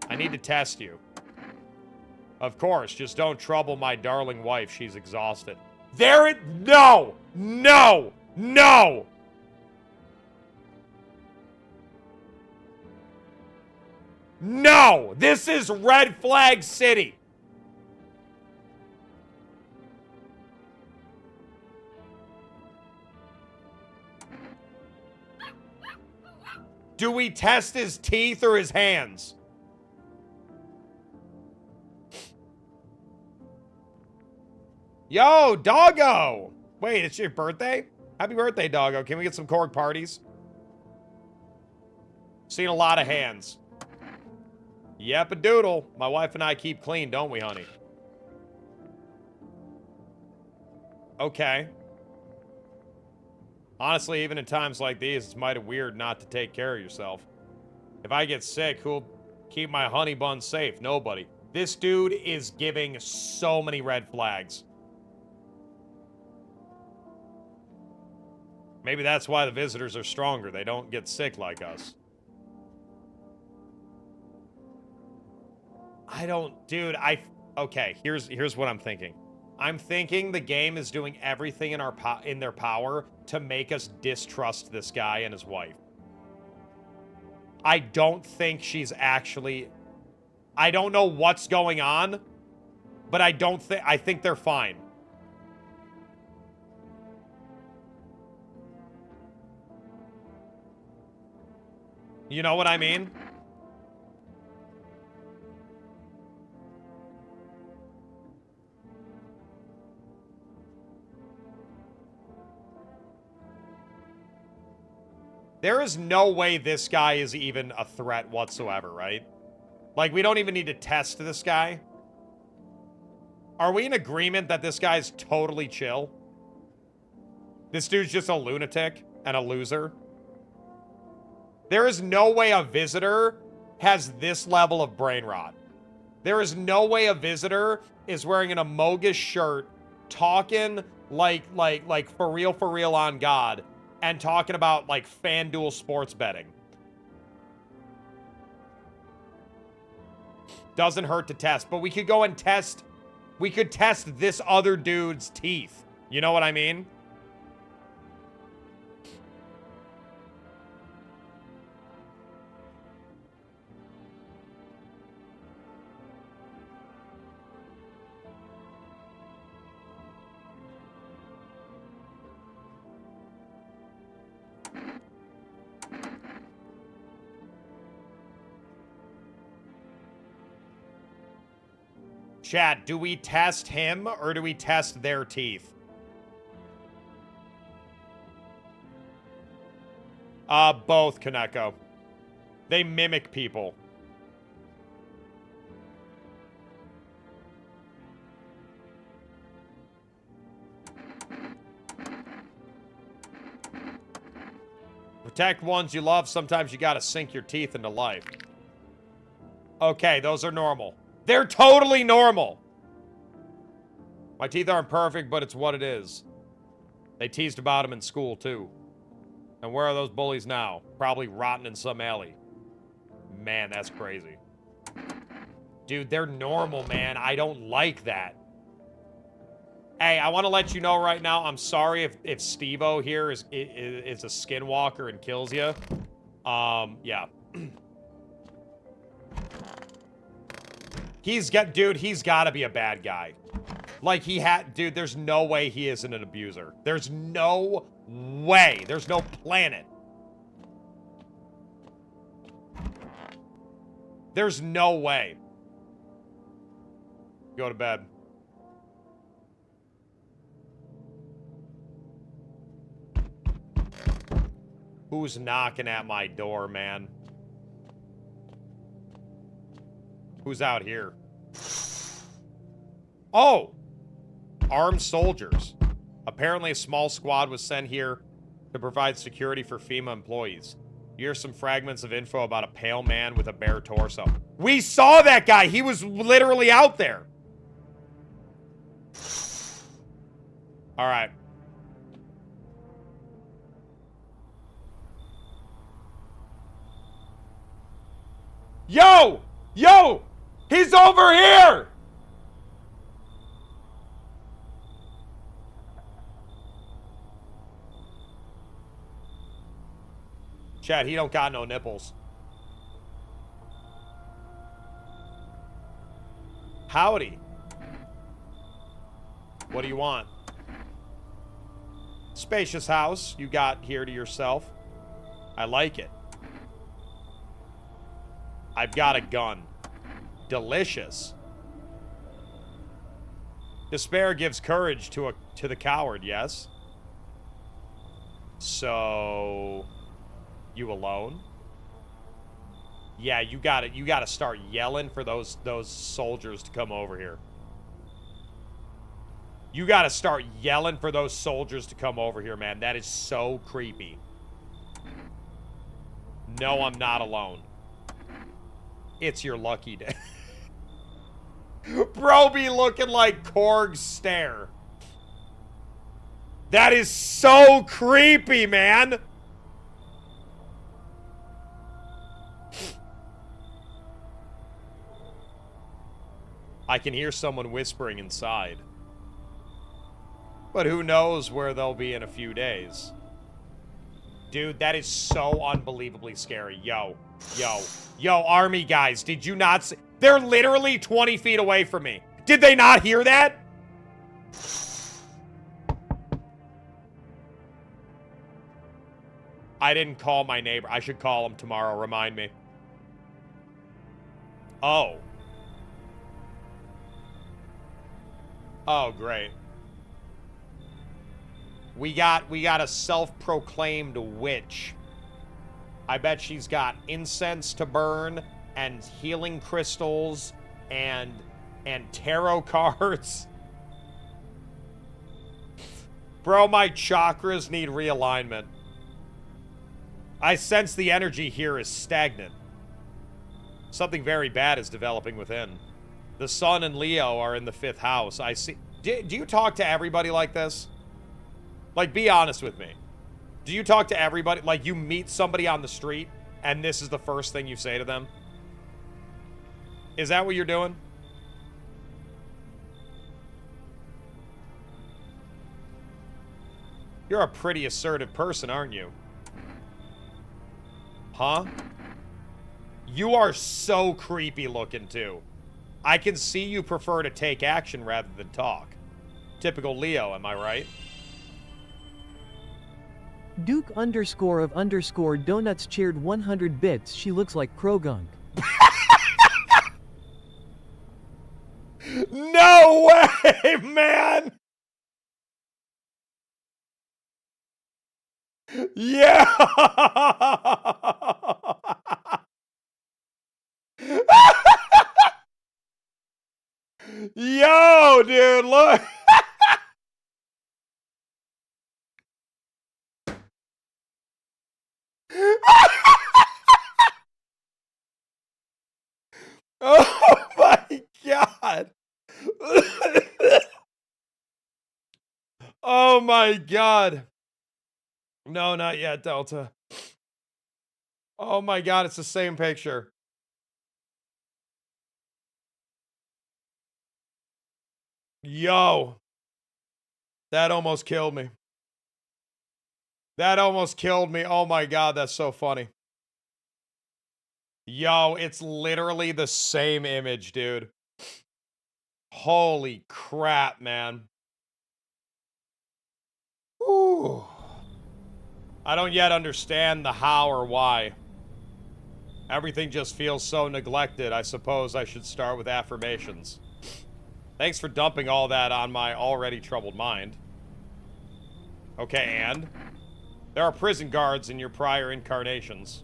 I need to test you. Of course, just don't trouble my darling wife. She's exhausted. No! No! No! No! This is Red Flag City. Do we test his teeth or his hands? Yo, doggo! Wait, it's your birthday? Happy birthday, doggo. Can we get some cork parties? Seen a lot of hands. Yep, a doodle. My wife and I keep clean, don't we, honey? Okay. Honestly, even in times like these, it's mighty weird not to take care of yourself. If I get sick, who'll keep my honey bun safe? Nobody. This dude is giving so many red flags. Maybe that's why the visitors are stronger. They don't get sick like us. I don't... Dude, okay, here's what I'm thinking. I'm thinking the game is doing everything in their power to make us distrust this guy and his wife. I don't think she's actually... I don't know what's going on, but I think they're fine. You know what I mean? There is no way this guy is even a threat whatsoever, right? Like, we don't even need to test this guy. Are we in agreement that this guy's totally chill? This dude's just a lunatic and a loser? There is no way a visitor has this level of brain rot. There is no way a visitor is wearing an Amogus shirt, talking like for real on God, and talking about, like, FanDuel sports betting. Doesn't hurt to test, but we could go and test... We could test this other dude's teeth. You know what I mean? Chat, do we test him or do we test their teeth? Both, Kaneko. They mimic people. Protect ones you love. Sometimes you gotta sink your teeth into life. Okay, those are normal. They're totally normal. My teeth aren't perfect, but it's what it is. They teased about him in school, too. And where are those bullies now? Probably rotting in some alley. Man, that's crazy. Dude, they're normal, man. I don't like that. Hey, I want to let you know right now, I'm sorry if Steve-O here is a skinwalker and kills you. Yeah. He's got to be a bad guy. Like, dude, there's no way he isn't an abuser. There's no way. There's no planet. There's no way. Go to bed. Who's knocking at my door, man? Who's out here? Oh! Armed soldiers. Apparently a small squad was sent here to provide security for FEMA employees. Here's some fragments of info about a pale man with a bare torso. We saw that guy! He was literally out there! Alright. Yo! Yo! He's over here! Chad, he don't got no nipples. Howdy. What do you want? Spacious house you got here to yourself. I like it. I've got a gun. Delicious. Despair gives courage to the coward, yes? So... You alone? Yeah, you gotta start yelling for those soldiers to come over here. You gotta start yelling for those soldiers to come over here, man. That is so creepy. No, I'm not alone. It's your lucky day. Bro be looking like Korg's stare. That is so creepy, man. I can hear someone whispering inside. But who knows where they'll be in a few days. Dude, that is so unbelievably scary. Yo, army guys, did you not see? They're literally 20 feet away from me. Did they not hear that? I didn't call my neighbor. I should call him tomorrow. Remind me. Oh. Oh, great. We got a self-proclaimed witch. I bet she's got incense to burn and healing crystals and tarot cards. Bro, my chakras need realignment. I sense the energy here is stagnant. Something very bad is developing within. The sun and Leo are in the 5th house. I see. Do you talk to everybody like this? Like, be honest with me. Do you talk to everybody? Like, you meet somebody on the street, and this is the first thing you say to them? Is that what you're doing? You're a pretty assertive person, aren't you? Huh? You are so creepy looking, too. I can see you prefer to take action rather than talk. Typical Leo, am I right? Duke _of_ donuts cheered 100 bits. She looks like Krogunk. No way, man! Yeah! Yo, dude, look! Oh my god! Oh my god! No, not yet, Delta. Oh my god, it's the same picture. Yo. That almost killed me. That almost killed me. Oh my god, that's so funny. Yo, it's literally the same image, dude. Holy crap, man. Ooh. I don't yet understand the how or why. Everything just feels so neglected. I suppose I should start with affirmations. Thanks for dumping all that on my already troubled mind. Okay, and? There are prison guards in your prior incarnations.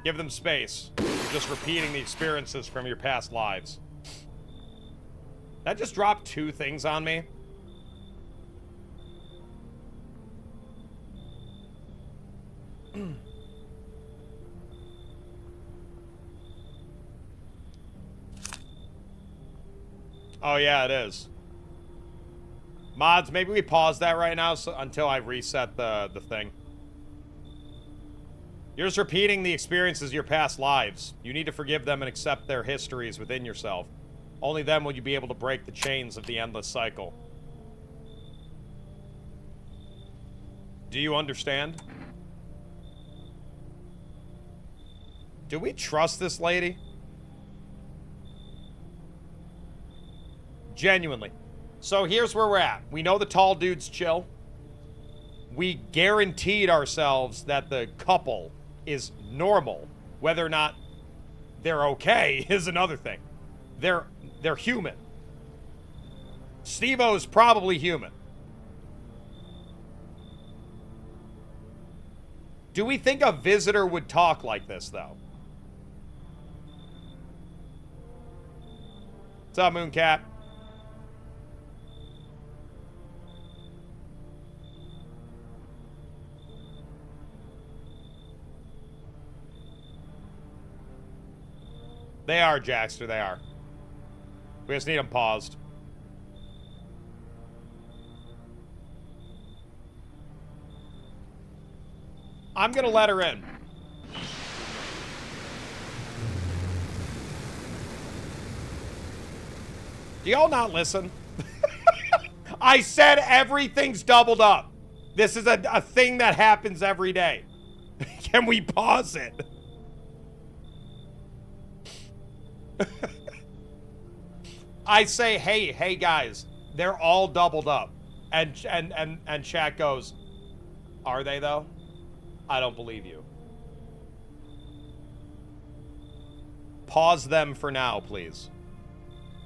Give them space. You're just repeating the experiences from your past lives. That just dropped 2 things on me. Oh yeah, it is. Mods, maybe we pause that right now until I reset the thing. You're just repeating the experiences of your past lives. You need to forgive them and accept their histories within yourself. Only then will you be able to break the chains of the endless cycle. Do you understand? Do we trust this lady? Genuinely. So here's where we're at. We know the tall dude's chill. We guaranteed ourselves that the couple is normal. Whether or not they're okay is another thing. They're human. Steve-O's probably human. Do we think a visitor would talk like this, though? What's up, Mooncat? They are, Jackster, they are. We just need them paused. I'm gonna let her in. Do y'all not listen? I said everything's doubled up. This is a thing that happens every day. Can we pause it? I say, hey guys, they're all doubled up. And chat goes, are they though? I don't believe you. Pause them for now, please.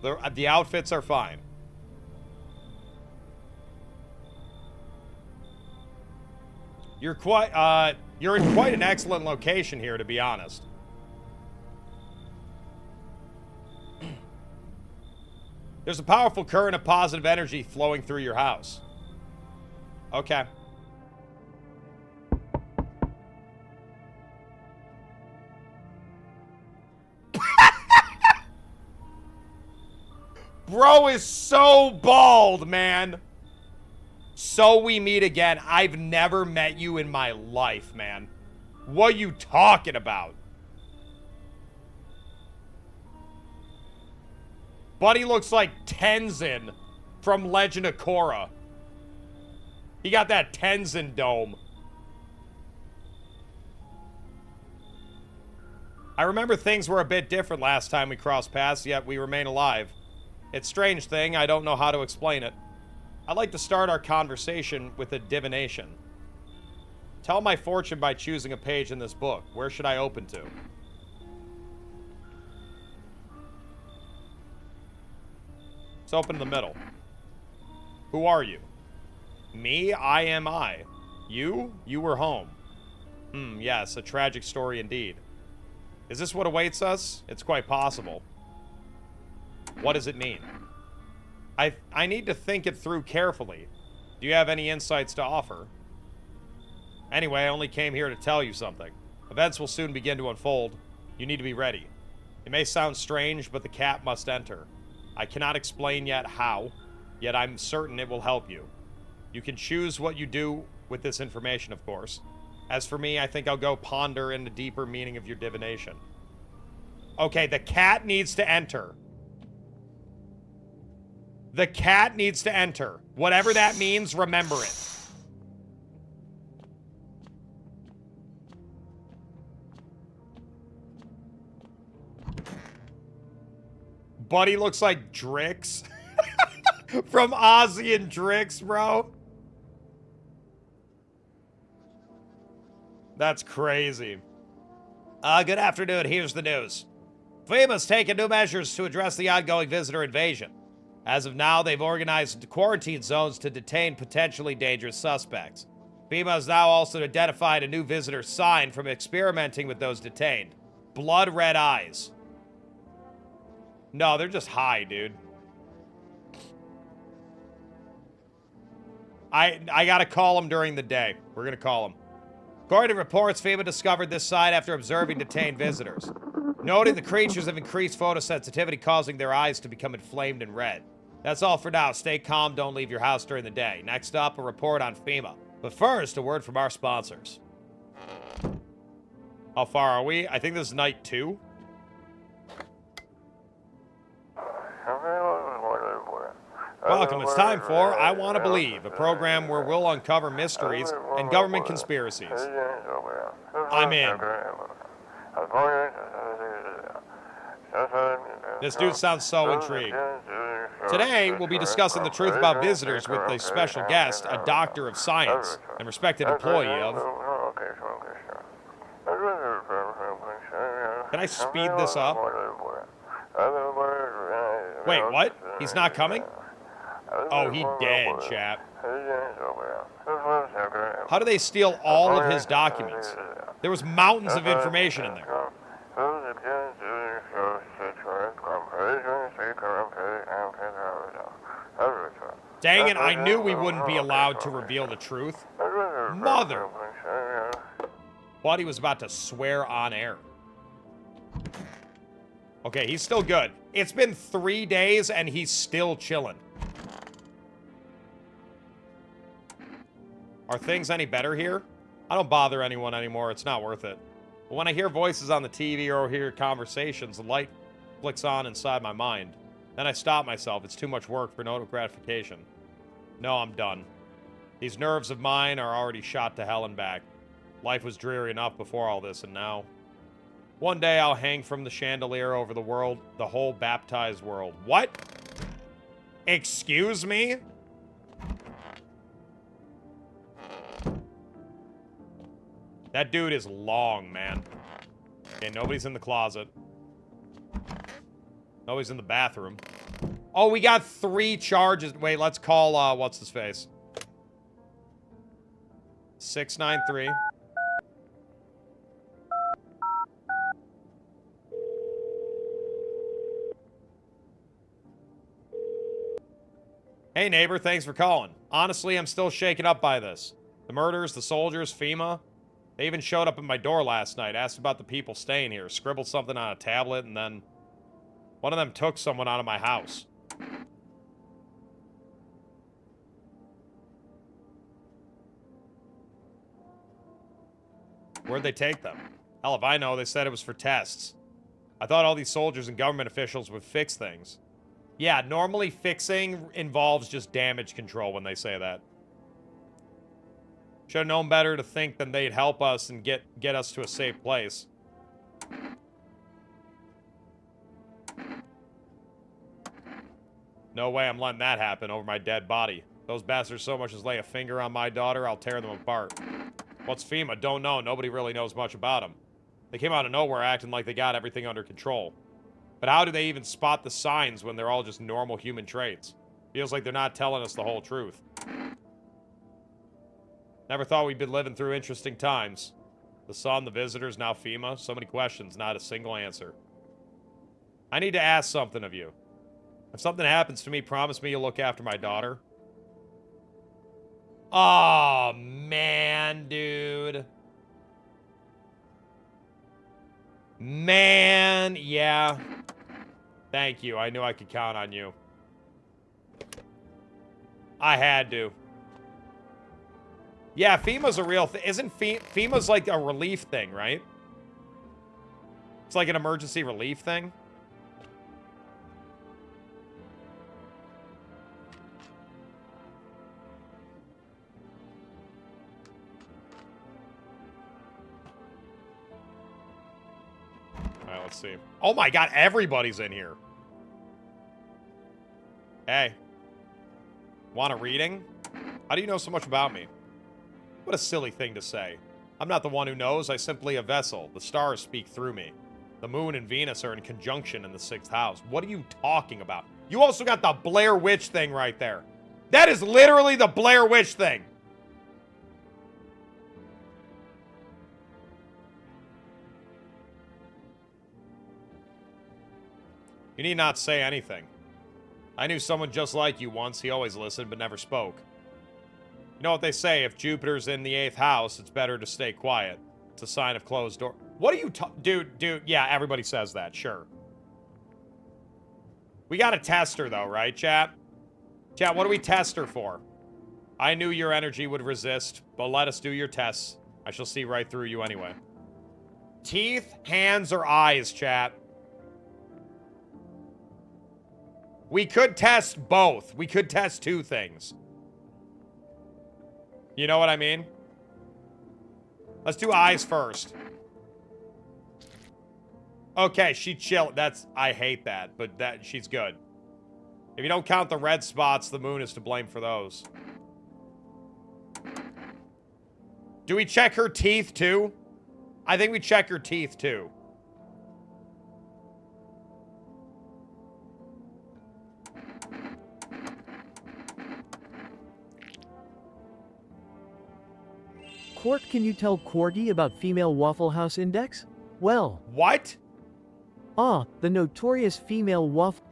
The outfits are fine. You're in quite an excellent location here, to be honest. There's a powerful current of positive energy flowing through your house. Okay. Bro is so bald, man. So we meet again. I've never met you in my life, man. What are you talking about? Buddy looks like Tenzin from Legend of Korra. He got that Tenzin dome. I remember things were a bit different last time we crossed paths, yet we remain alive. It's a strange thing. I don't know how to explain it. I'd like to start our conversation with a divination. Tell my fortune by choosing a page in this book. Where should I open to? Let's open in the middle. Who are you? Me? I am I. You? You were home. Yes, a tragic story indeed. Is this what awaits us? It's quite possible. What does it mean? I need to think it through carefully. Do you have any insights to offer? Anyway, I only came here to tell you something. Events will soon begin to unfold. You need to be ready. It may sound strange, but the cat must enter. I cannot explain yet how, yet I'm certain it will help you. You can choose what you do with this information, of course. As for me, I think I'll go ponder in the deeper meaning of your divination. Okay, the cat needs to enter. The cat needs to enter. Whatever that means, remember it. Buddy looks like Drix. From Ozzy and Drix, bro. That's crazy. Good afternoon. Here's the news. FEMA's taken new measures to address the ongoing visitor invasion. As of now, they've organized quarantine zones to detain potentially dangerous suspects. FEMA has now also identified a new visitor sign from experimenting with those detained. Blood red eyes. No, they're just high, dude. I gotta call them during the day. We're gonna call them. According to reports, FEMA discovered this sign after observing detained visitors. Noting the creatures have increased photosensitivity, causing their eyes to become inflamed and red. That's all for now. Stay calm, don't leave your house during the day. Next up, a report on FEMA. But first, a word from our sponsors. How far are we? I think this is night 2. Welcome. It's time for I Want to Believe, a program where we'll uncover mysteries and government conspiracies. I'm in. This dude sounds so intrigued. Today, we'll be discussing the truth about visitors with a special guest, a doctor of science and respected employee of... Can I speed this up? Wait, what? He's not coming? Oh, he dead, chap. How do they steal all of his documents? There was mountains of information in there. Dang it, I knew we wouldn't be allowed to reveal the truth. Mother. Thought he was about to swear on air. Okay, he's still good. It's been 3 days and he's still chilling. Are things any better here? I don't bother anyone anymore. It's not worth it. But when I hear voices on the TV or hear conversations, the light flicks on inside my mind. Then I stop myself. It's too much work for no gratification. No, I'm done. These nerves of mine are already shot to hell and back. Life was dreary enough before all this, and now... One day I'll hang from the chandelier over the world, the whole baptized world. What? Excuse me? That dude is long, man. Okay, nobody's in the closet. Nobody's in the bathroom. Oh, we got 3 charges. Wait, let's call, what's his face? 693. Hey, neighbor, thanks for calling. Honestly, I'm still shaken up by this. The murders, the soldiers, FEMA. They even showed up at my door last night, asked about the people staying here, scribbled something on a tablet, and then one of them took someone out of my house. Where'd they take them? Hell if I know, they said it was for tests. I thought all these soldiers and government officials would fix things. Yeah, normally fixing involves just damage control when they say that. Should have known better to think that they'd help us and get us to a safe place. No way I'm letting that happen over my dead body. Those bastards so much as lay a finger on my daughter, I'll tear them apart. What's FEMA? Don't know. Nobody really knows much about them. They came out of nowhere acting like they got everything under control. But how do they even spot the signs when they're all just normal human traits? Feels like they're not telling us the whole truth. Never thought we'd been living through interesting times. The sun, the visitors, now FEMA. So many questions, not a single answer. I need to ask something of you. If something happens to me, promise me you'll look after my daughter. Oh, man, dude. Man, yeah. Thank you. I knew I could count on you. I had to. Yeah, FEMA's a real thing. Isn't FEMA's like a relief thing, right? It's like an emergency relief thing. All right, let's see. Oh my god, everybody's in here. Hey. Want a reading? How do you know so much about me? What a silly thing to say. I'm not the one who knows, I'm simply a vessel. The stars speak through me. The moon and Venus are in conjunction in the 6th house. What are you talking about? You also got the Blair Witch thing right there. That is literally the Blair Witch thing. You need not say anything. I knew someone just like you once. He always listened but never spoke. You know what they say, if Jupiter's in the 8th house, it's better to stay quiet. It's a sign of closed door. What are you dude, yeah, everybody says that, sure. We gotta test her though, right, chat? Chat, what do we test her for? I knew your energy would resist, but let us do your tests. I shall see right through you anyway. Teeth, hands, or eyes, chat? We could test both. We could test 2 things. You know what I mean? Let's do eyes first. Okay, she chill. I hate that, but she's good. If you don't count the red spots, the moon is to blame for those. Do we check her teeth too? I think we check her teeth too. Court, can you tell Corgi about female Waffle House index? Well. What? The notorious female waffle...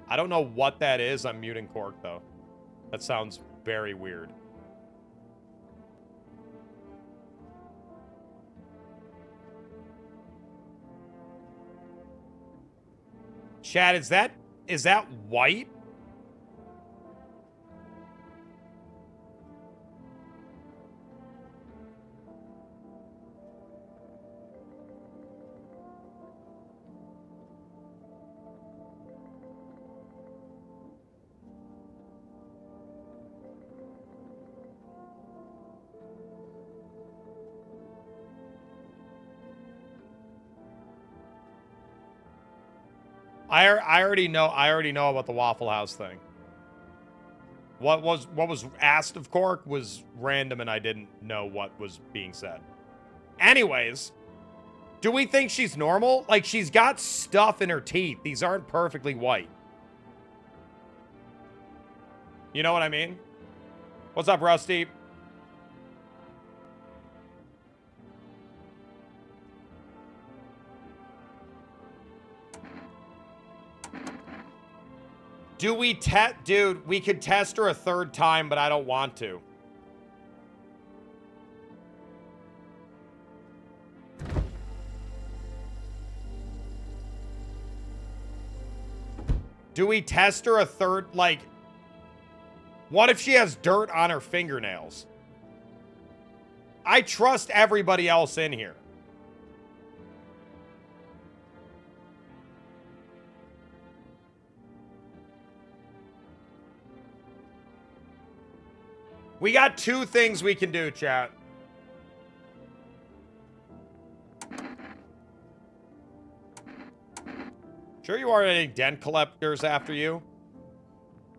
I don't know what that is. I'm muting Cork, though. That sounds very weird. Chad, is that white? I already know about the Waffle House thing. What was asked of Cork was random and I didn't know what was being said. Anyways, do we think she's normal? Like, she's got stuff in her teeth. These aren't perfectly white. You know what I mean? What's up, Rusty? Do we dude, we could test her a third time, but I don't want to. Do we test her a third, like, what if she has dirt on her fingernails? I trust everybody else in here. We got two things we can do, chat. Sure you aren't any debt collectors after you?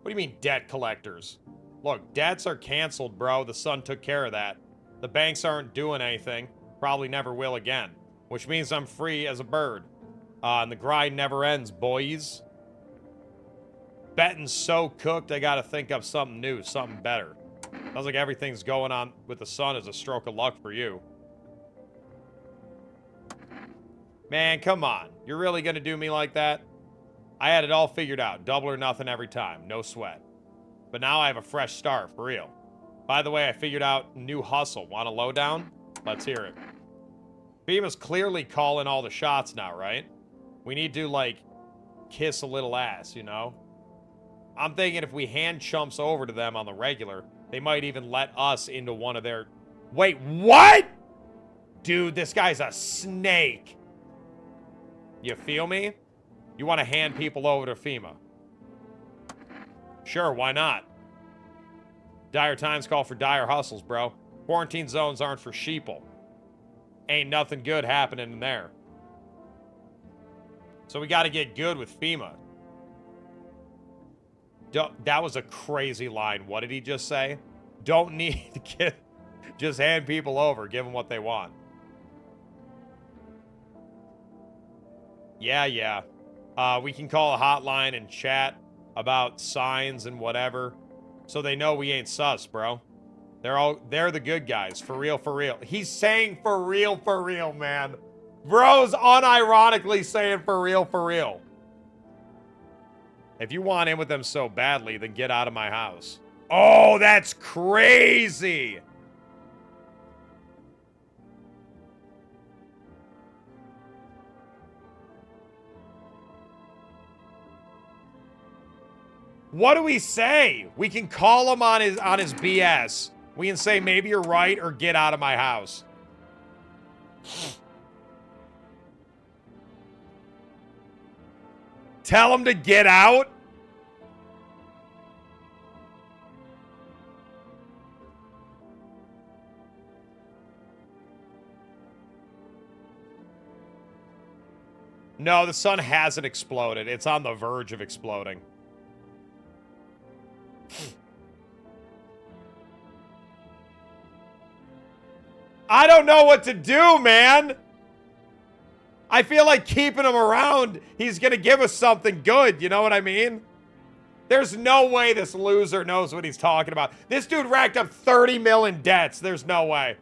What do you mean, debt collectors? Look, debts are canceled, bro. The sun took care of that. The banks aren't doing anything. Probably never will again. Which means I'm free as a bird. And the grind never ends, boys. Betting's so cooked, I gotta think up something new, something better. Sounds like everything's going on with the sun is a stroke of luck for you. Man, come on. You're really gonna do me like that? I had it all figured out. Double or nothing every time. No sweat. But now I have a fresh start, for real. By the way, I figured out new hustle. Want a lowdown? Let's hear it. FEMA's clearly calling all the shots now, right? We need to, like, kiss a little ass, you know? I'm thinking if we hand chumps over to them on the regular, they might even let us into one of their... Wait, what? Dude, this guy's a snake. You feel me? You want to hand people over to FEMA? Sure, why not? Dire times call for dire hustles, bro. Quarantine zones aren't for sheeple. Ain't nothing good happening in there. So we got to get good with FEMA. That was a crazy line. What did he just say? Don't need to get... Just hand people over. Give them what they want. Yeah. We can call a hotline and chat about signs and whatever. So they know we ain't sus, bro. They're the good guys. For real, for real. He's saying for real, man. Bro's unironically saying for real. If you want in with them so badly, then get out of my house. Oh, that's crazy. What do we say? We can call him on his BS. We can say maybe you're right or get out of my house. Tell him to get out? No, the sun hasn't exploded. It's on the verge of exploding. I don't know what to do, man. I feel like keeping him around, he's going to give us something good. You know what I mean? There's no way this loser knows what he's talking about. This dude racked up 30 mil in debts. There's no way.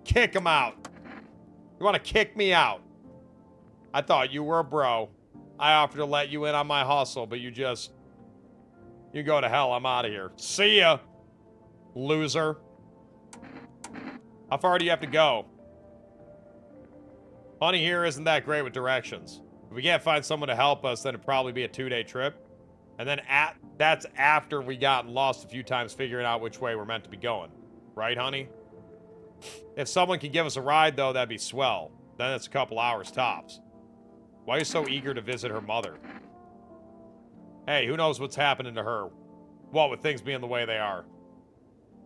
Kick him out. You want to kick me out? I thought you were a bro. I offered to let you in on my hustle, but you go to hell. I'm out of here. See ya, loser. How far do you have to go? Honey here isn't that great with directions. If we can't find someone to help us, then it'd probably be a 2-day trip. And then that's after we got lost a few times figuring out which way we're meant to be going. Right, honey? If someone can give us a ride, though, that'd be swell. Then it's a couple hours tops. Why are you so eager to visit her mother? Hey, who knows what's happening to her? What, with things being the way they are?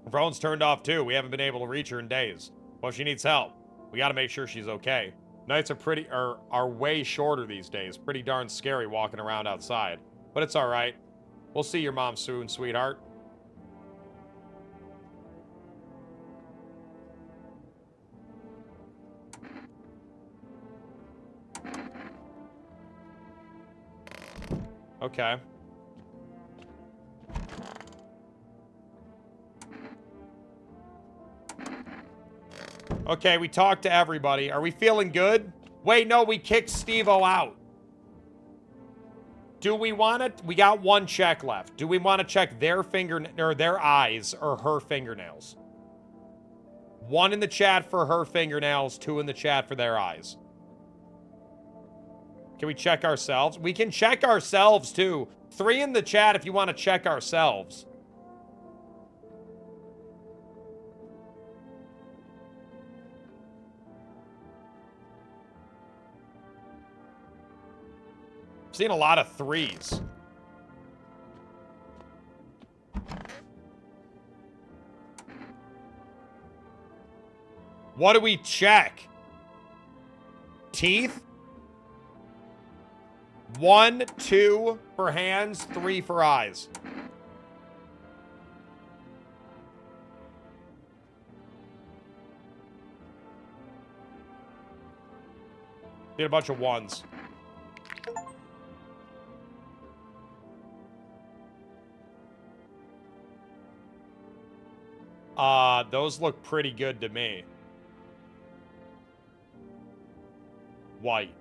Her phone's turned off, too. We haven't been able to reach her in days. Well, she needs help. We gotta make sure she's okay. Nights are way shorter these days. Pretty darn scary walking around outside. But it's alright. We'll see your mom soon, sweetheart. Okay. Okay, we talked to everybody. Are we feeling good? Wait, no, we kicked Steve-O out. Do we want to... We got one check left. Do we want to check their or their eyes or her fingernails? 1 in the chat for her fingernails, 2 in the chat for their eyes. Can we check ourselves? We can check ourselves, too. 3 in the chat if you want to check ourselves. Seeing a lot of 3s. What do we check? Teeth? 1, 2 for hands, 3 for eyes. Need a bunch of 1s. Those look pretty good to me. White.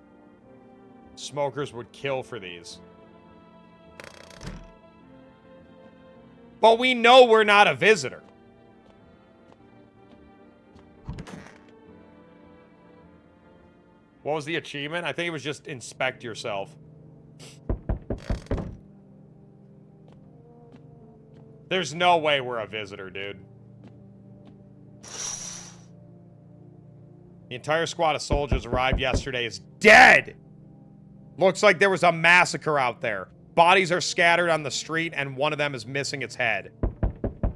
Smokers would kill for these. But we know we're not a visitor. What was the achievement? I think it was just inspect yourself. There's no way we're a visitor, dude. The entire squad of soldiers arrived yesterday is dead! Looks like there was a massacre out there. Bodies are scattered on the street, and one of them is missing its head.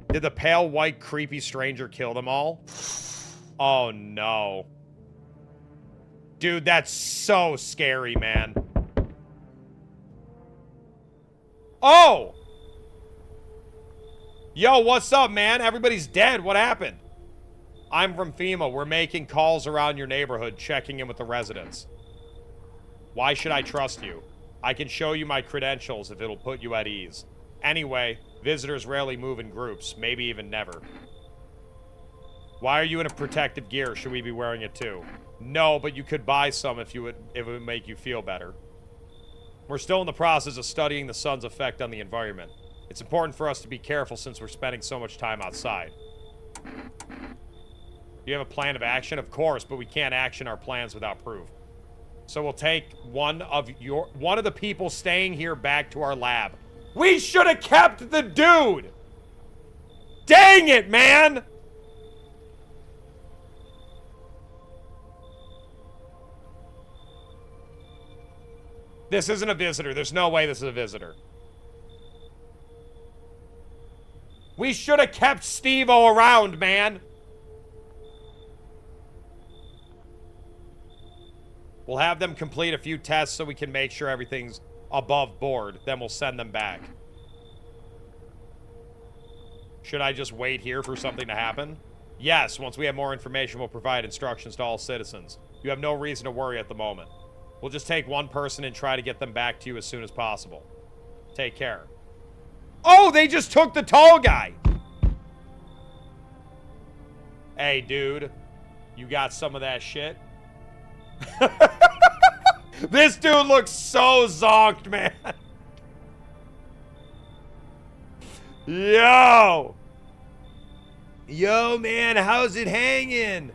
Did the pale, white, creepy stranger kill them all? Oh, no. Dude, that's so scary, man. Oh! Yo, what's up, man? Everybody's dead. What happened? I'm from FEMA. We're making calls around your neighborhood, checking in with the residents. Why should I trust you? I can show you my credentials if it'll put you at ease. Anyway, visitors rarely move in groups, maybe even never. Why are you in a protective gear? Should we be wearing it too? No, but you could buy some if it would make you feel better. We're still in the process of studying the sun's effect on the environment. It's important for us to be careful since we're spending so much time outside. Do you have a plan of action? Of course, but we can't action our plans without proof. So we'll take one of the people staying here back to our lab. We should have kept the dude! Dang it, man! This isn't a visitor. There's no way this is a visitor. We should have kept Steve-O around, man. We'll have them complete a few tests so we can make sure everything's above board. Then we'll send them back. Should I just wait here for something to happen? Yes, once we have more information, we'll provide instructions to all citizens. You have no reason to worry at the moment. We'll just take one person and try to get them back to you as soon as possible. Take care. Oh, they just took the tall guy! Hey, dude. You got some of that shit? This dude looks so zonked, man. Yo! Yo, man, how's it hanging?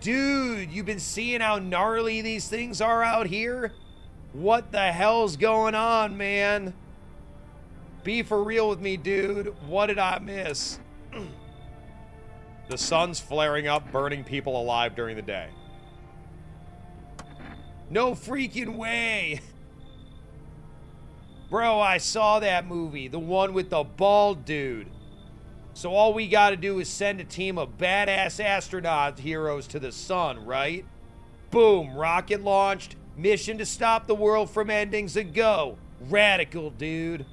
Dude, you been seeing how gnarly these things are out here? What the hell's going on, man? Be for real with me, dude. What did I miss? The sun's flaring up, burning people alive during the day. No freaking way! Bro, I saw that movie. The one with the bald dude. So all we gotta do is send a team of badass astronaut heroes to the sun, right? Boom, rocket launched. Mission to stop the world from endings a go. Radical, dude.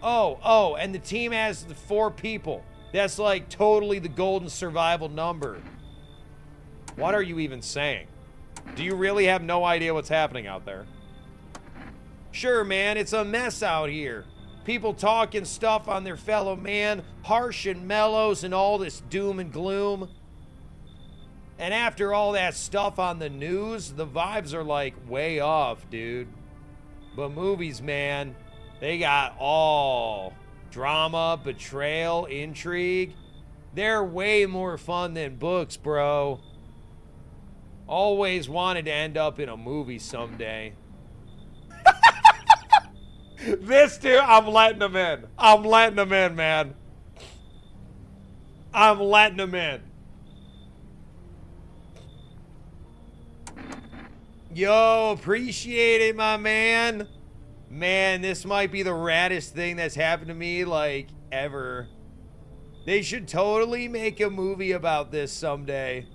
Oh, and the team has the 4 people. That's like totally the golden survival number. What are you even saying? Do you really have no idea what's happening out there? Sure, man, it's a mess out here. People talking stuff on their fellow man, harsh and mellows and all this doom and gloom. And after all that stuff on the news, the vibes are like way off, dude. But movies, man, they got all drama, betrayal, intrigue. They're way more fun than books, bro. Always wanted to end up in a movie someday. This dude, I'm letting him in. I'm letting him in, man. I'm letting him in. Yo, appreciate it, my man. Man, this might be the raddest thing that's happened to me, like, ever. They should totally make a movie about this someday.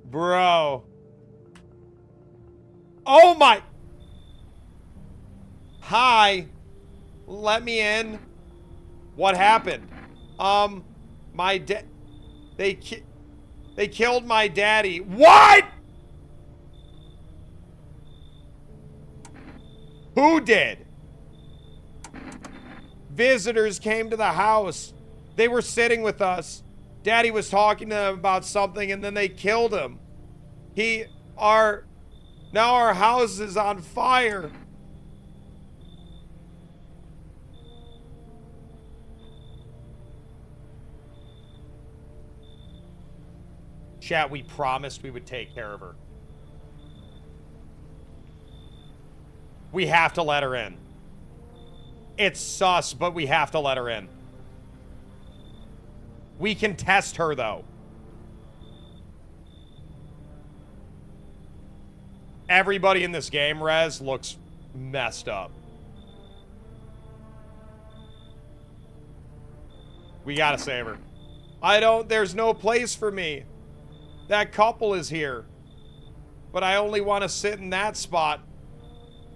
Bro. Oh my. Hi. Let me in. What happened? My they killed my daddy. What? Who did? Visitors came to the house. They were sitting with us. Daddy was talking to them about something and then they killed him. Now our house is on fire. Chat, we promised we would take care of her. We have to let her in. It's sus, but we have to let her in. We can test her, though. Everybody in this game, Rez, looks messed up. We gotta save her. There's no place for me. That couple is here. But I only want to sit in that spot.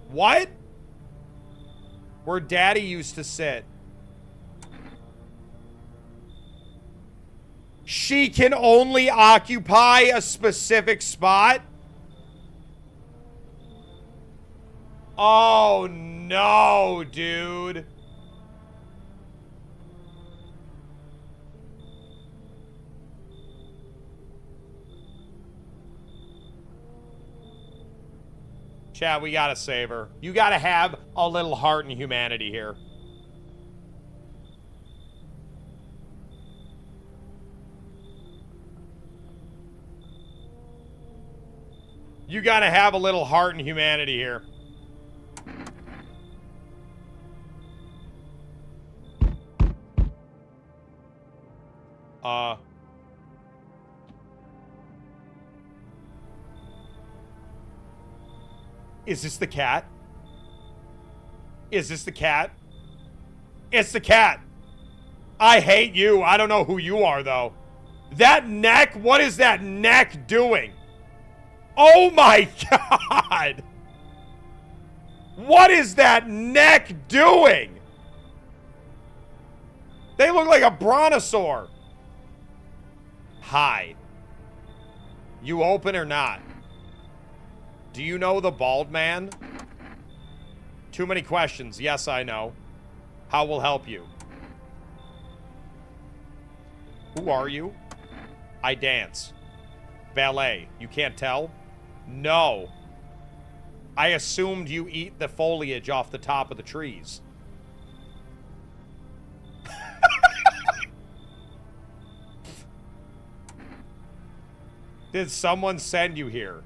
What? Where Daddy used to sit. She can only occupy a specific spot? Oh, no, dude. Chat, we gotta save her. You gotta have a little heart and humanity here. You gotta have a little heart and humanity here. Is this the cat? Is this the cat? It's the cat. I hate you. I don't know who you are, though. That neck? What is that neck doing? Oh my God. What is that neck doing? They look like a brontosaur. Hi. You open or not? Do you know the bald man? Too many questions. Yes, I know. How will help you? Who are you? I dance. Ballet. You can't tell? No. I assumed you eat the foliage off the top of the trees. Did someone send you here?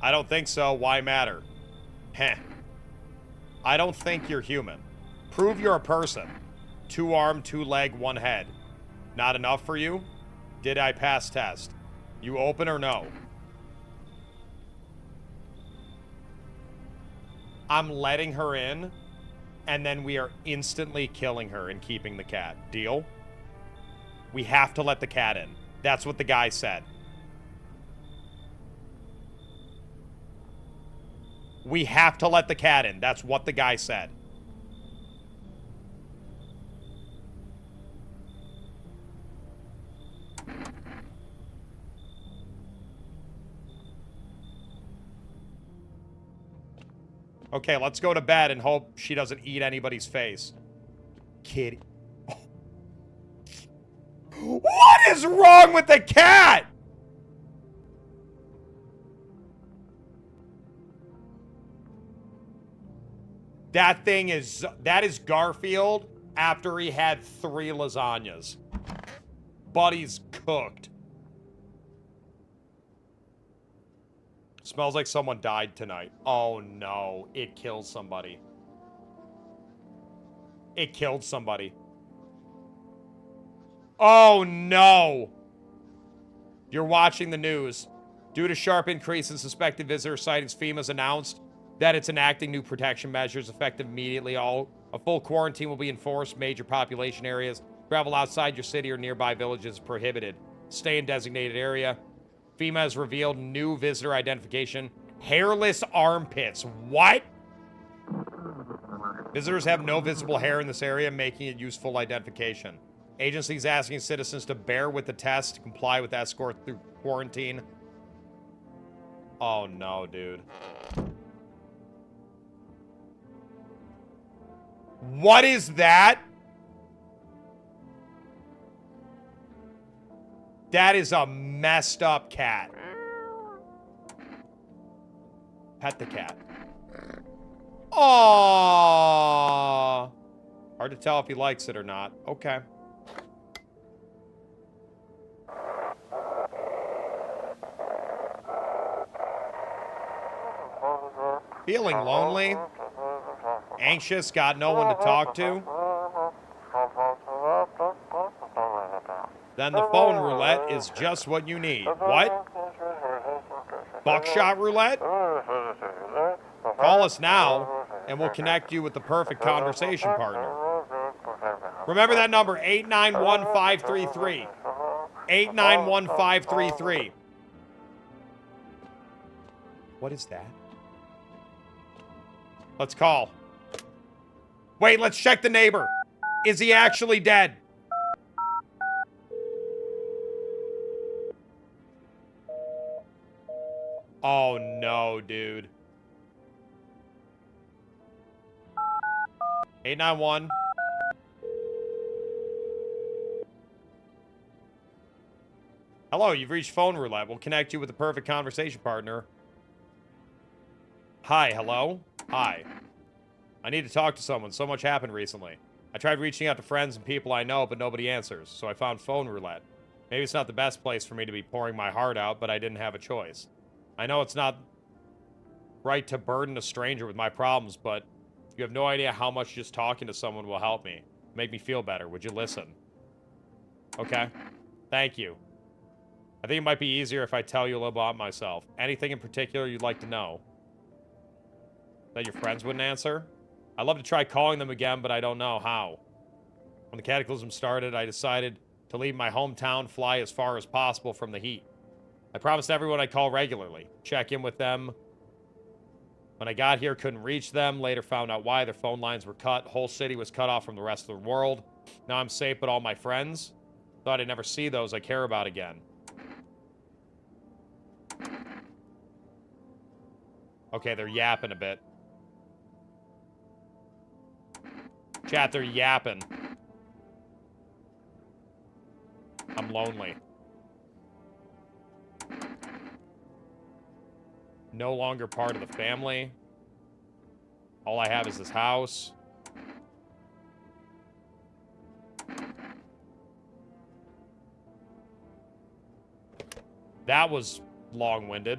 I don't think so. Why matter? Heh. I don't think you're human. Prove you're a person. 2 arm, 2 leg, 1 head. Not enough for you? Did I pass test? You open or no? I'm letting her in, and then we are instantly killing her and keeping the cat. Deal? We have to let the cat in. That's what the guy said. We have to let the cat in. That's what the guy said. Okay, let's go to bed and hope she doesn't eat anybody's face. Kitty. What is wrong with the cat? That is Garfield after he had 3 lasagnas. Buddy's cooked. Smells like someone died tonight. Oh no, it killed somebody. It killed somebody. Oh no. You're watching the news. Due to sharp increase in suspected visitor sightings, FEMA's announced that it's enacting new protection measures effective immediately. A full quarantine will be enforced. Major population areas. Travel outside your city or nearby villages is prohibited. Stay in designated area. FEMA has revealed new visitor identification. Hairless armpits. What? Visitors have no visible hair in this area, making it useful identification. Agencies asking citizens to bear with the test, comply with escort through quarantine. Oh no, dude. What is that? That is a messed up cat. Pet the cat. Aww. Hard to tell if he likes it or not. Okay. Feeling lonely? Anxious? Got no one to talk to? Then the phone roulette is just what you need. What? Buckshot roulette? Call us now, and we'll connect you with the perfect conversation partner. Remember that number, 891-533. 891-533. What is that? Let's call. Wait, let's check the neighbor. Is he actually dead? Oh no, dude. 891. Hello, you've reached phone roulette. We'll connect you with the perfect conversation partner. Hi, hello? Hi. I need to talk to someone. So much happened recently. I tried reaching out to friends and people I know, but nobody answers, so I found phone roulette. Maybe it's not the best place for me to be pouring my heart out, but I didn't have a choice. I know it's not right to burden a stranger with my problems, but you have no idea how much just talking to someone will help me. Make me feel better. Would you listen? Okay. Thank you. I think it might be easier if I tell you a little about myself. Anything in particular you'd like to know? That your friends wouldn't answer? I'd love to try calling them again, but I don't know how. When the cataclysm started, I decided to leave my hometown, fly as far as possible from the heat. I promised everyone I'd call regularly, check in with them. When I got here, couldn't reach them. Later found out why. Their phone lines were cut. Whole city was cut off from the rest of the world. Now I'm safe, but all my friends? Thought I'd never see those I care about again. Okay, they're yapping a bit. Chat, they're yapping. I'm lonely. No longer part of the family. All I have is this house. That was long-winded.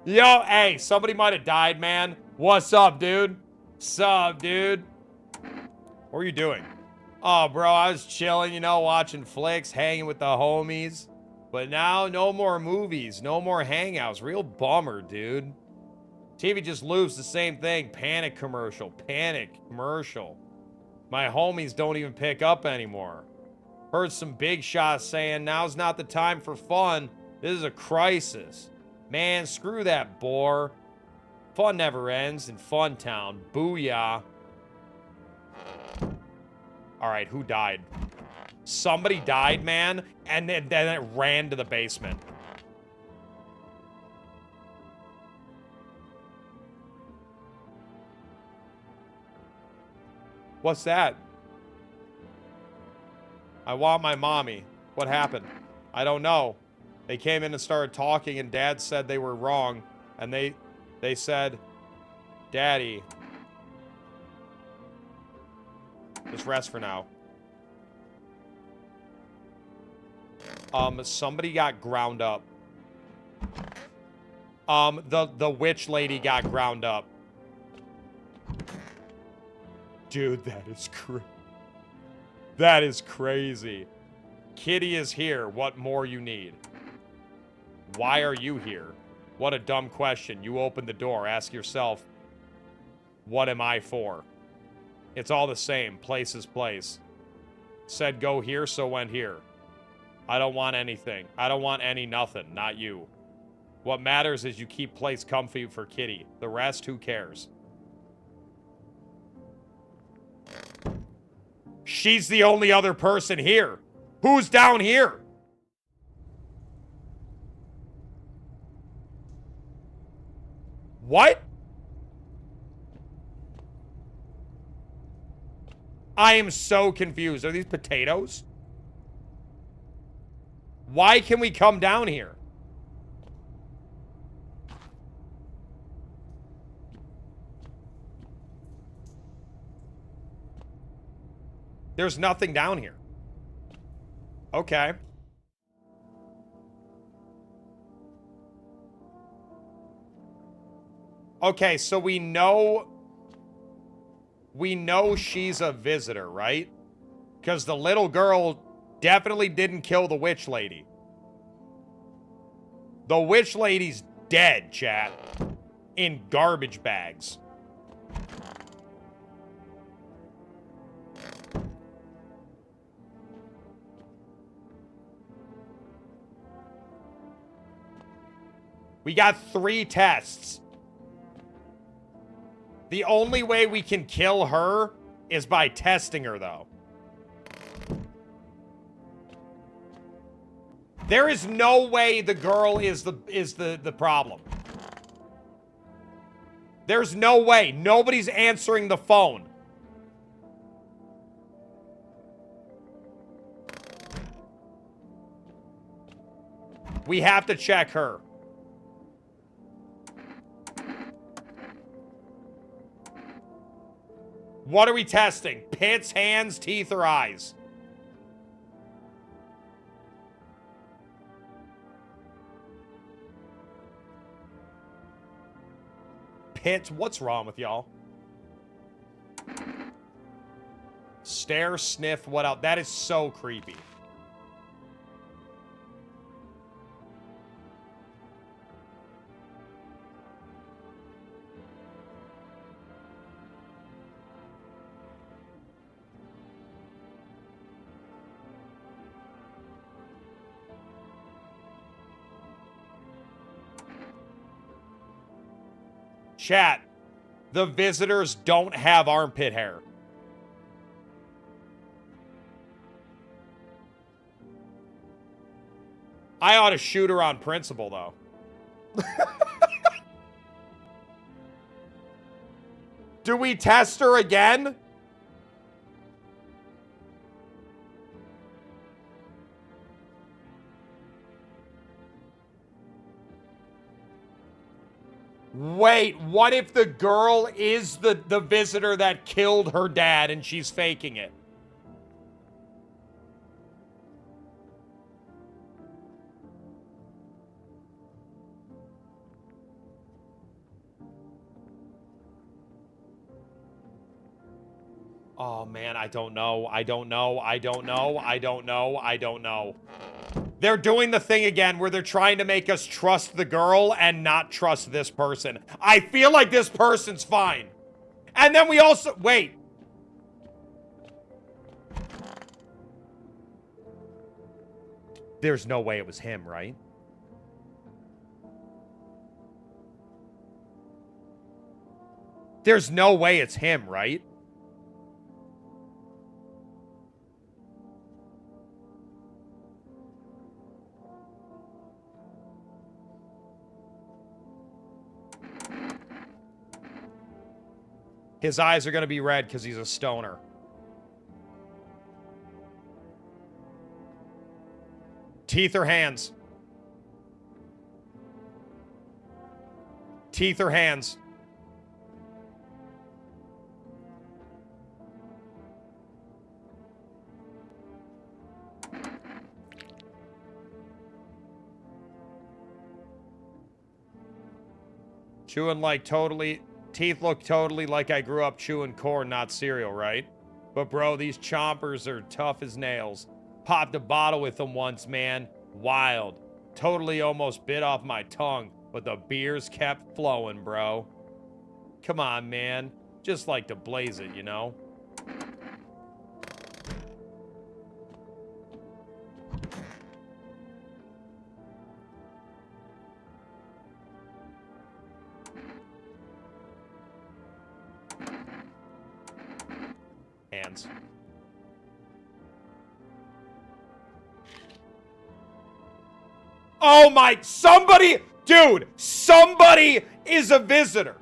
Yo, hey, somebody might have died, man. What's up, dude? Sup, dude? What are you doing? Oh, bro, I was chilling, you know, watching flicks, hanging with the homies. But now, no more movies, no more hangouts. Real bummer, dude. TV just loops the same thing. Panic commercial, panic commercial. My homies don't even pick up anymore. Heard some big shots saying now's not the time for fun. This is a crisis. Man, screw that bore. Fun never ends in Fun Town. Booyah. All right, who died? Somebody died, man, and then it ran to the basement. What's that? I want my mommy. What happened? I don't know. They came in and started talking, and Dad said they were wrong. And they said, Daddy, just rest for now. Somebody got ground up. The witch lady got ground up. Dude, that is crazy. That is crazy. Kitty is here. What more you need? Why are you here? What a dumb question. You open the door. Ask yourself, what am I for? It's all the same. Place is place. Said go here, so went here. I don't want anything. I don't want any nothing. Not you. What matters is you keep place comfy for Kitty. The rest, who cares? She's the only other person here. Who's down here? What? I am so confused. Are these potatoes? Why can we come down here? There's nothing down here. Okay. Okay, so we know she's a visitor, right? Because the little girl definitely didn't kill the witch lady. The witch lady's dead, chat. In garbage bags. We got 3 tests. The only way we can kill her is by testing her, though. There is no way the girl is the problem. There's no way. Nobody's answering the phone. We have to check her. What are we testing? Pits, hands, teeth, or eyes? Pits? What's wrong with y'all? Stare, sniff, what else? That is so creepy. Chat, the visitors don't have armpit hair. I ought to shoot her on principle, though. Do we test her again? Wait, what if the girl is the visitor that killed her dad and she's faking it? Oh, man, I don't know. I don't know. I don't know. I don't know. I don't know. They're doing the thing again where they're trying to make us trust the girl and not trust this person. I feel like this person's fine. And then we also... Wait. There's no way it was him, right? There's no way it's him, right? His eyes are going to be red because he's a stoner. Teeth or hands? Teeth or hands? Chewing like totally... Teeth look totally like I grew up chewing corn, not cereal, right? But bro, these chompers are tough as nails. Popped a bottle with them once, man. Wild. Totally almost bit off my tongue, but the beers kept flowing, bro. Come on, man. Just like to blaze it, you know? Hands. Oh my, somebody, dude, somebody is a visitor.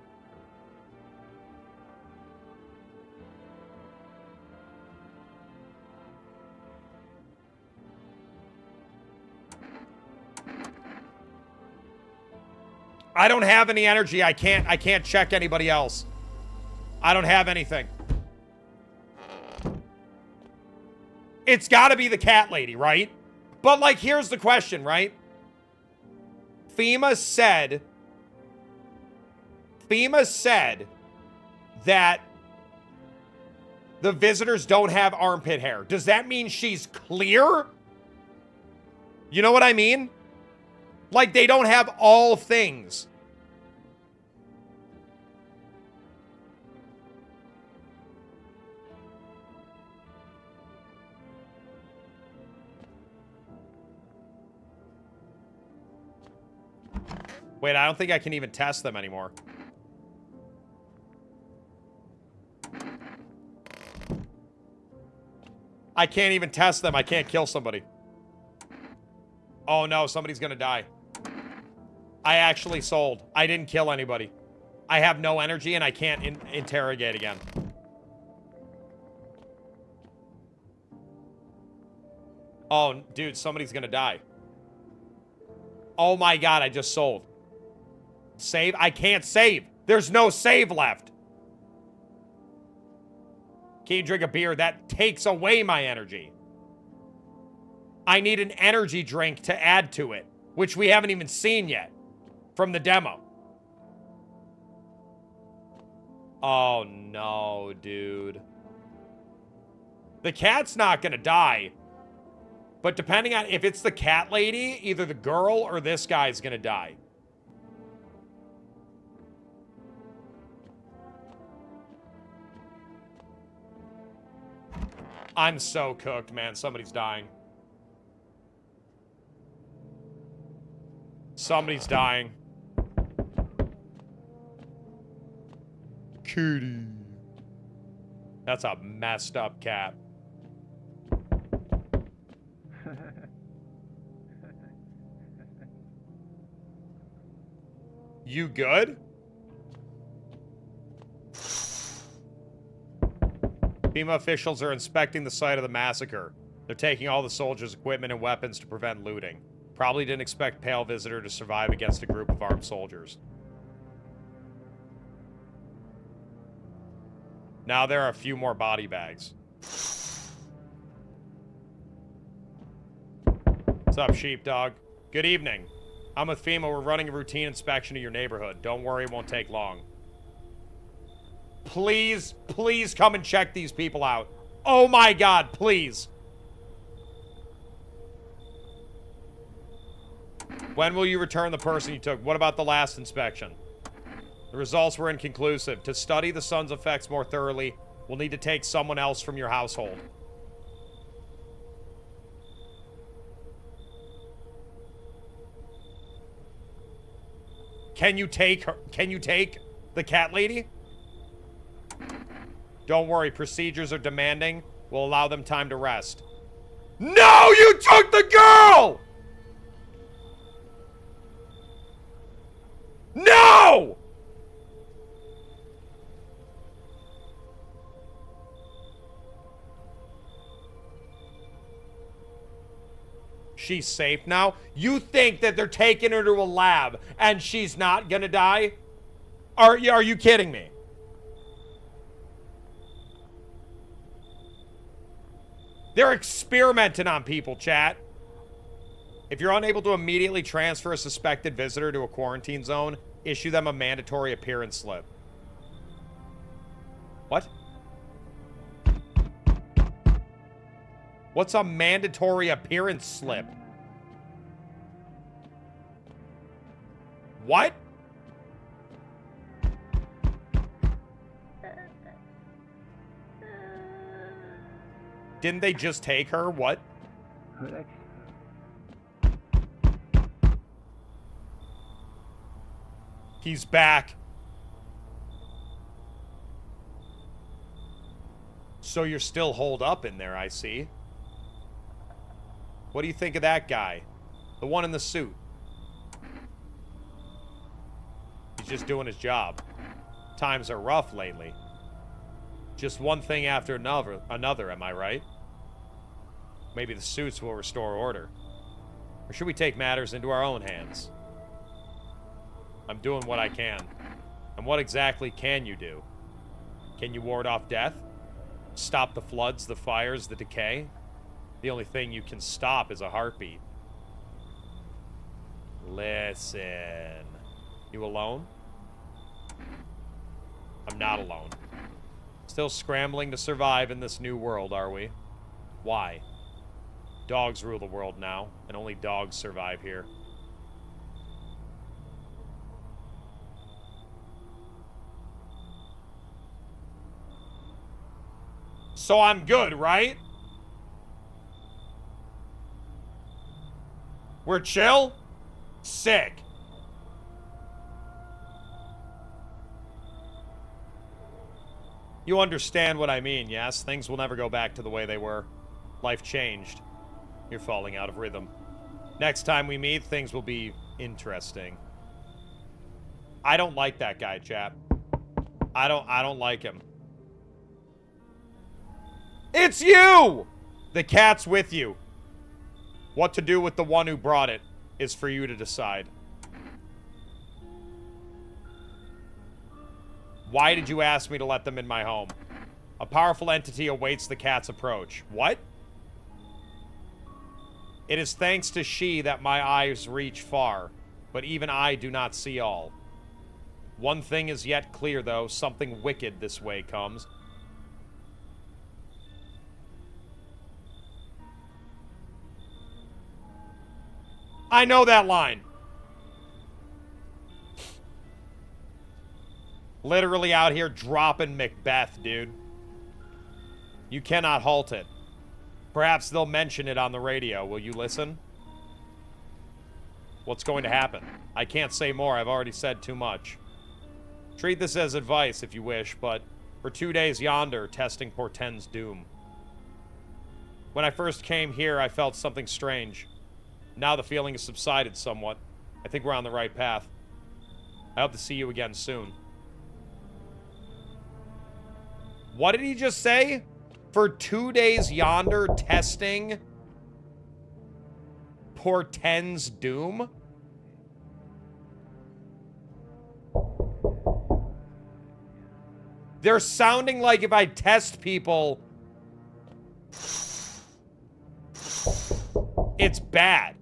I don't have any energy. I can't check anybody else. I don't have anything. It's got to be the cat lady, right? But, like, here's the question, right? FEMA said that the visitors don't have armpit hair. Does that mean she's clear? You know what I mean? Like, they don't have all things. Wait, I don't think I can even test them anymore. I can't even test them. I can't kill somebody. Oh no, somebody's gonna die. I actually sold. I didn't kill anybody. I have no energy and I can't interrogate again. Oh, dude, somebody's gonna die. Oh my god, I just sold. Save? I can't save. There's no save left. Can you drink a beer? That takes away my energy. I need an energy drink to add to it, which we haven't even seen yet from the demo. Oh no, dude. The cat's not gonna die. But depending on if it's the cat lady, either the girl or this guy's gonna die. I'm so cooked, man. Somebody's dying. Somebody's dying. Kitty. That's a messed up cat. You good? FEMA officials are inspecting the site of the massacre. They're taking all the soldiers' equipment and weapons to prevent looting. Probably didn't expect Pale Visitor to survive against a group of armed soldiers. Now there are a few more body bags. What's up, sheepdog? Good evening. I'm with FEMA. We're running a routine inspection of your neighborhood. Don't worry, it won't take long. Please, please come and check these people out. Oh my God, please. When will you return the person you took? What about the last inspection? The results were inconclusive. To study the sun's effects more thoroughly, we'll need to take someone else from your household. Can you take her? Can you take the cat lady? Don't worry, procedures are demanding. We'll allow them time to rest. No, you took the girl! No! She's safe now? You think that they're taking her to a lab and she's not gonna die? Are you kidding me? They're experimenting on people, chat. If you're unable to immediately transfer a suspected visitor to a quarantine zone, issue them a mandatory appearance slip. What? What's a mandatory appearance slip? What? Didn't they just take her? What? He's back. So you're still holed up in there, I see. What do you think of that guy? The one in the suit. He's just doing his job. Times are rough lately. Just one thing after another, am I right? Maybe the suits will restore order. Or should we take matters into our own hands? I'm doing what I can. And what exactly can you do? Can you ward off death? Stop the floods, the fires, the decay? The only thing you can stop is a heartbeat. Listen. You alone? I'm not alone. Still scrambling to survive in this new world, are we? Why? Dogs rule the world now, and only dogs survive here. So I'm good, right? We're chill? Sick. You understand what I mean, yes? Things will never go back to the way they were. Life changed. You're falling out of rhythm. Next time we meet, things will be interesting. I don't like that guy, chap. I don't like him. It's you! The cat's with you. What to do with the one who brought it is for you to decide. Why did you ask me to let them in my home? A powerful entity awaits the cat's approach. What? It is thanks to she that my eyes reach far, but even I do not see all. One thing is yet clear, though. Something wicked this way comes. I know that line. Literally out here dropping Macbeth, dude. You cannot halt it. Perhaps they'll mention it on the radio. Will you listen? What's going to happen? I can't say more. I've already said too much. Treat this as advice if you wish, but for 2 days yonder, testing portends doom. When I first came here, I felt something strange. Now the feeling has subsided somewhat. I think we're on the right path. I hope to see you again soon. What did he just say? For 2 days yonder, testing portends doom? They're sounding like if I test people, it's bad.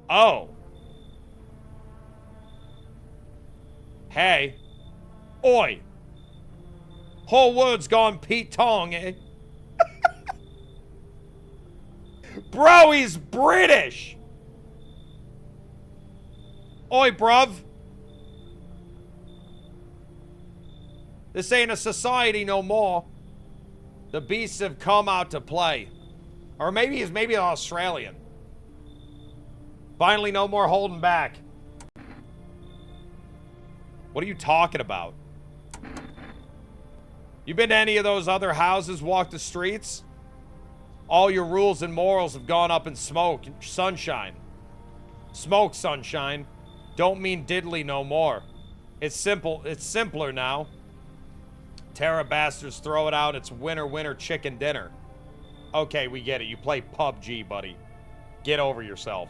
Oh. Hey. Oi. Whole word's gone Pete Tong, eh? Bro, he's British. Oi, bruv. This ain't a society no more. The beasts have come out to play. Or maybe he's an Australian. Finally, no more holding back. What are you talking about? You been to any of those other houses, walk the streets? All your rules and morals have gone up in smoke and sunshine. Smoke, sunshine. Don't mean diddly no more. It's simple. It's simpler now. Terra bastards throw it out. It's winner, winner, chicken dinner. Okay, we get it. You play PUBG, buddy. Get over yourself.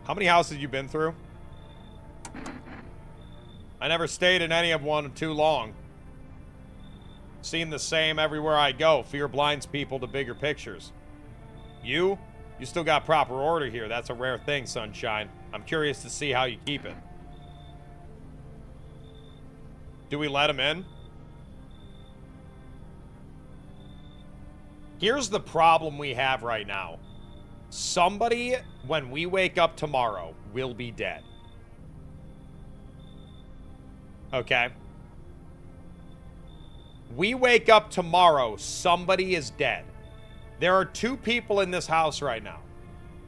How many houses have you been through? I never stayed in any of one too long. Seen the same everywhere I go. Fear blinds people to bigger pictures. You? You still got proper order here. That's a rare thing, sunshine. I'm curious to see how you keep it. Do we let him in? Here's the problem we have right now. Somebody, when we wake up tomorrow, will be dead. Okay? We wake up tomorrow, somebody is dead. There are two people in this house right now.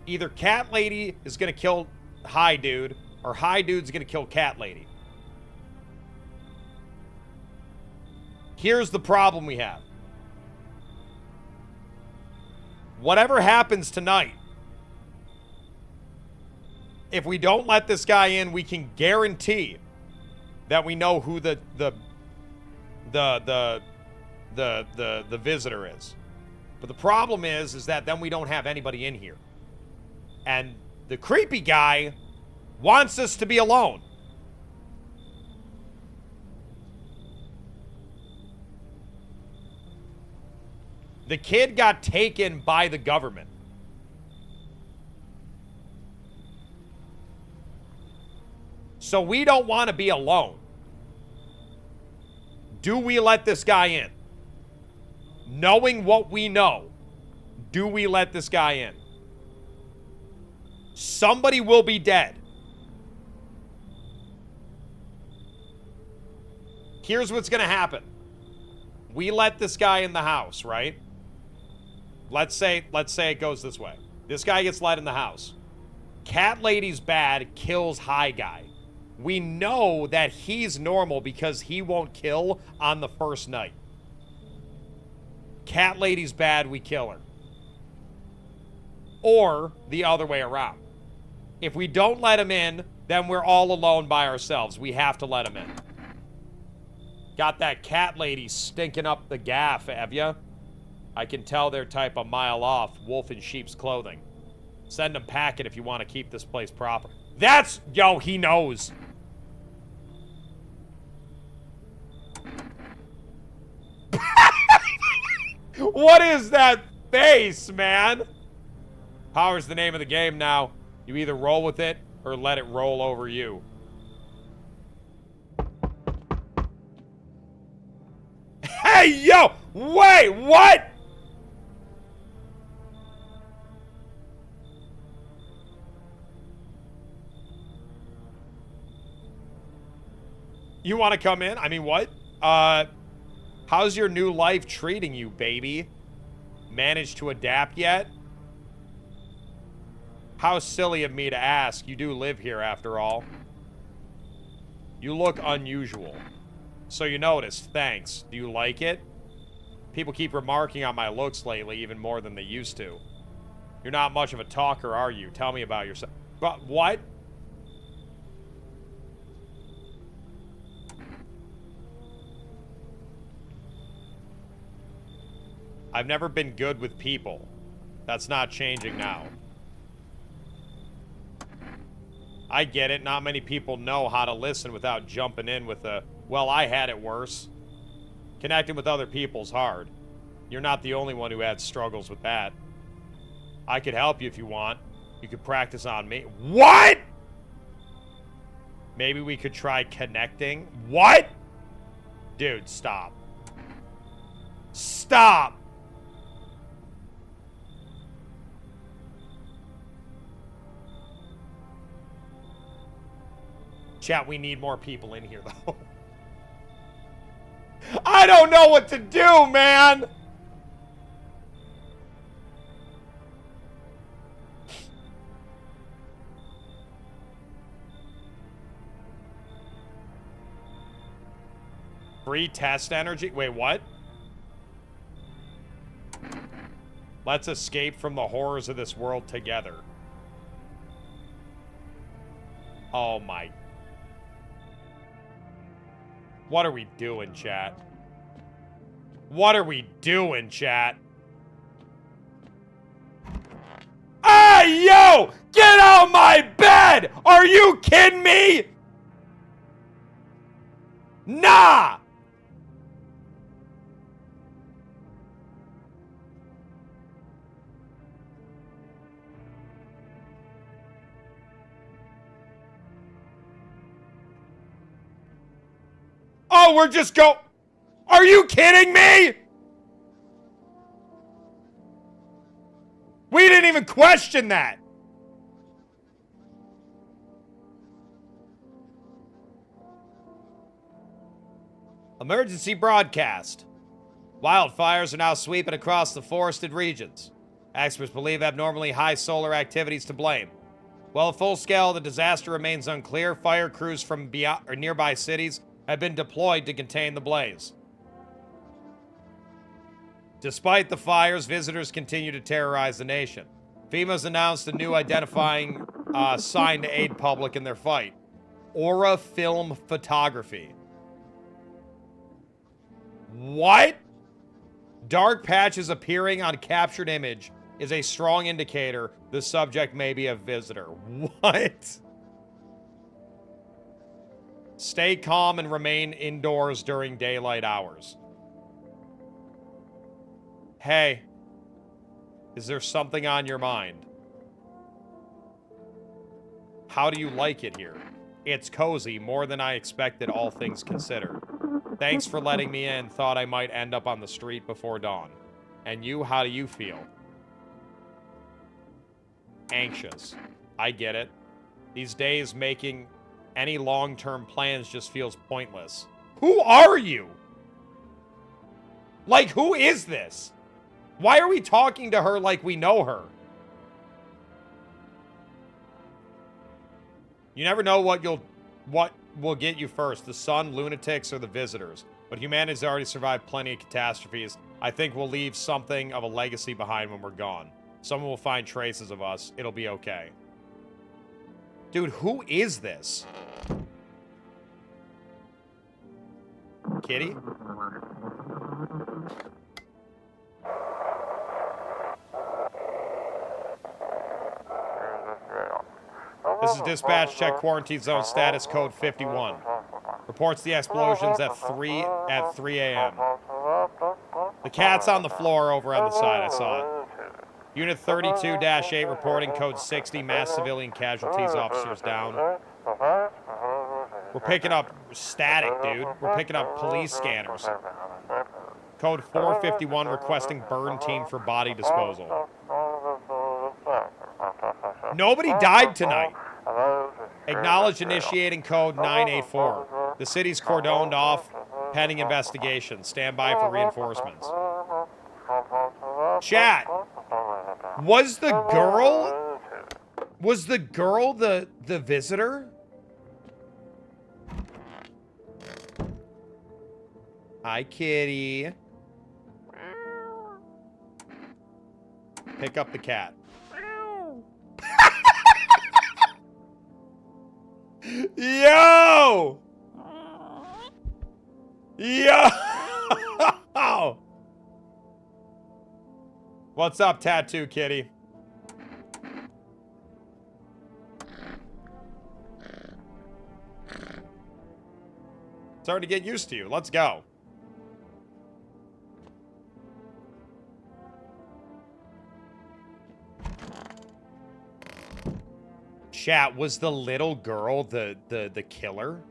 Either Cat Lady is going to kill Hi Dude, or Hi Dude's going to kill Cat Lady. Here's the problem we have. Whatever happens tonight, if we don't let this guy in, we can guarantee that we know who the visitor is. But the problem is that then we don't have anybody in here. And the creepy guy wants us to be alone. The kid got taken by the government. So we don't want to be alone. Do we let this guy in? Knowing what we know, do we let this guy in? Somebody will be dead. Here's what's going to happen. We let this guy in the house, right? Let's say it goes this way. This guy gets let in the house. Cat Lady's bad, kills Hi Guy. We know that he's normal because he won't kill on the first night. Cat Lady's bad, we kill her. Or the other way around. If we don't let him in, then we're all alone by ourselves. We have to let him in. Got that Cat Lady stinking up the gaff, have ya? I can tell they're type a mile off, wolf in sheep's clothing. Send them packing if you want to keep this place proper. That's... Yo, he knows. What is that face, man? Power's the name of the game now. You either roll with it or let it roll over you. Hey, yo! Wait, what? You want to come in? I mean, what? How's your new life treating you, baby? Managed to adapt yet? How silly of me to ask. You do live here, after all. You look unusual. So you noticed. Thanks. Do you like it? People keep remarking on my looks lately, even more than they used to. You're not much of a talker, are you? Tell me about yourself. But what? I've never been good with people. That's not changing now. I get it. Not many people know how to listen without jumping in with a, well, I had it worse. Connecting with other people's hard. You're not the only one who had struggles with that. I could help you if you want. You could practice on me. What? Maybe we could try connecting. What? Dude, stop. Stop! Chat, we need more people in here, though. I don't know what to do, man! Free test energy? Wait, what? Let's escape from the horrors of this world together. Oh my. What are we doing, chat? What are we doing, chat? Hey, yo! Get out my bed! Are you kidding me? Nah! Oh, we're just go... Are you kidding me? We didn't even question that. Emergency broadcast. Wildfires are now sweeping across the forested regions. Experts believe abnormally high solar activity is to blame. While at full scale, the disaster remains unclear. Fire crews from beyond or nearby cities have been deployed to contain the blaze. Despite the fires, visitors continue to terrorize the nation. FEMA's announced a new identifying sign to aid public in their fight. Aura film photography. What? Dark patches appearing on captured image is a strong indicator the subject may be a visitor. What? Stay calm and remain indoors during daylight hours. Hey, is there something on your mind? How do you like it here? It's cozy, more than I expected, all things considered. Thanks for letting me in. Thought I might end up on the street before dawn. And you, how do you feel? Anxious. I get it. These days, making any long-term plans just feels pointless. Who are you? Like, who is this? Why are we talking to her like we know her? You never know what will get you first, the sun, lunatics, or the visitors. But humanity's already survived plenty of catastrophes. I think we'll leave something of a legacy behind when we're gone. Someone will find traces of us. It'll be okay. Dude, who is this? Kitty? This is dispatch. Check quarantine zone status code 51. Reports the explosions at 3 a.m. The cat's on the floor over on the side. I saw it. Unit 32-8 reporting code 60. Mass civilian casualties. Officers down. We're picking up static, dude. We're picking up police scanners. Code 451 requesting burn team for body disposal. Nobody died tonight. Acknowledge initiating code 984. The city's cordoned off, pending investigation. Stand by for reinforcements. Chat. Was the girl the visitor? Hi, kitty. Pick up the cat. Yo! Yo! What's up, Tattoo Kitty? Starting to get used to you. Let's go. Chat, was the little girl the killer?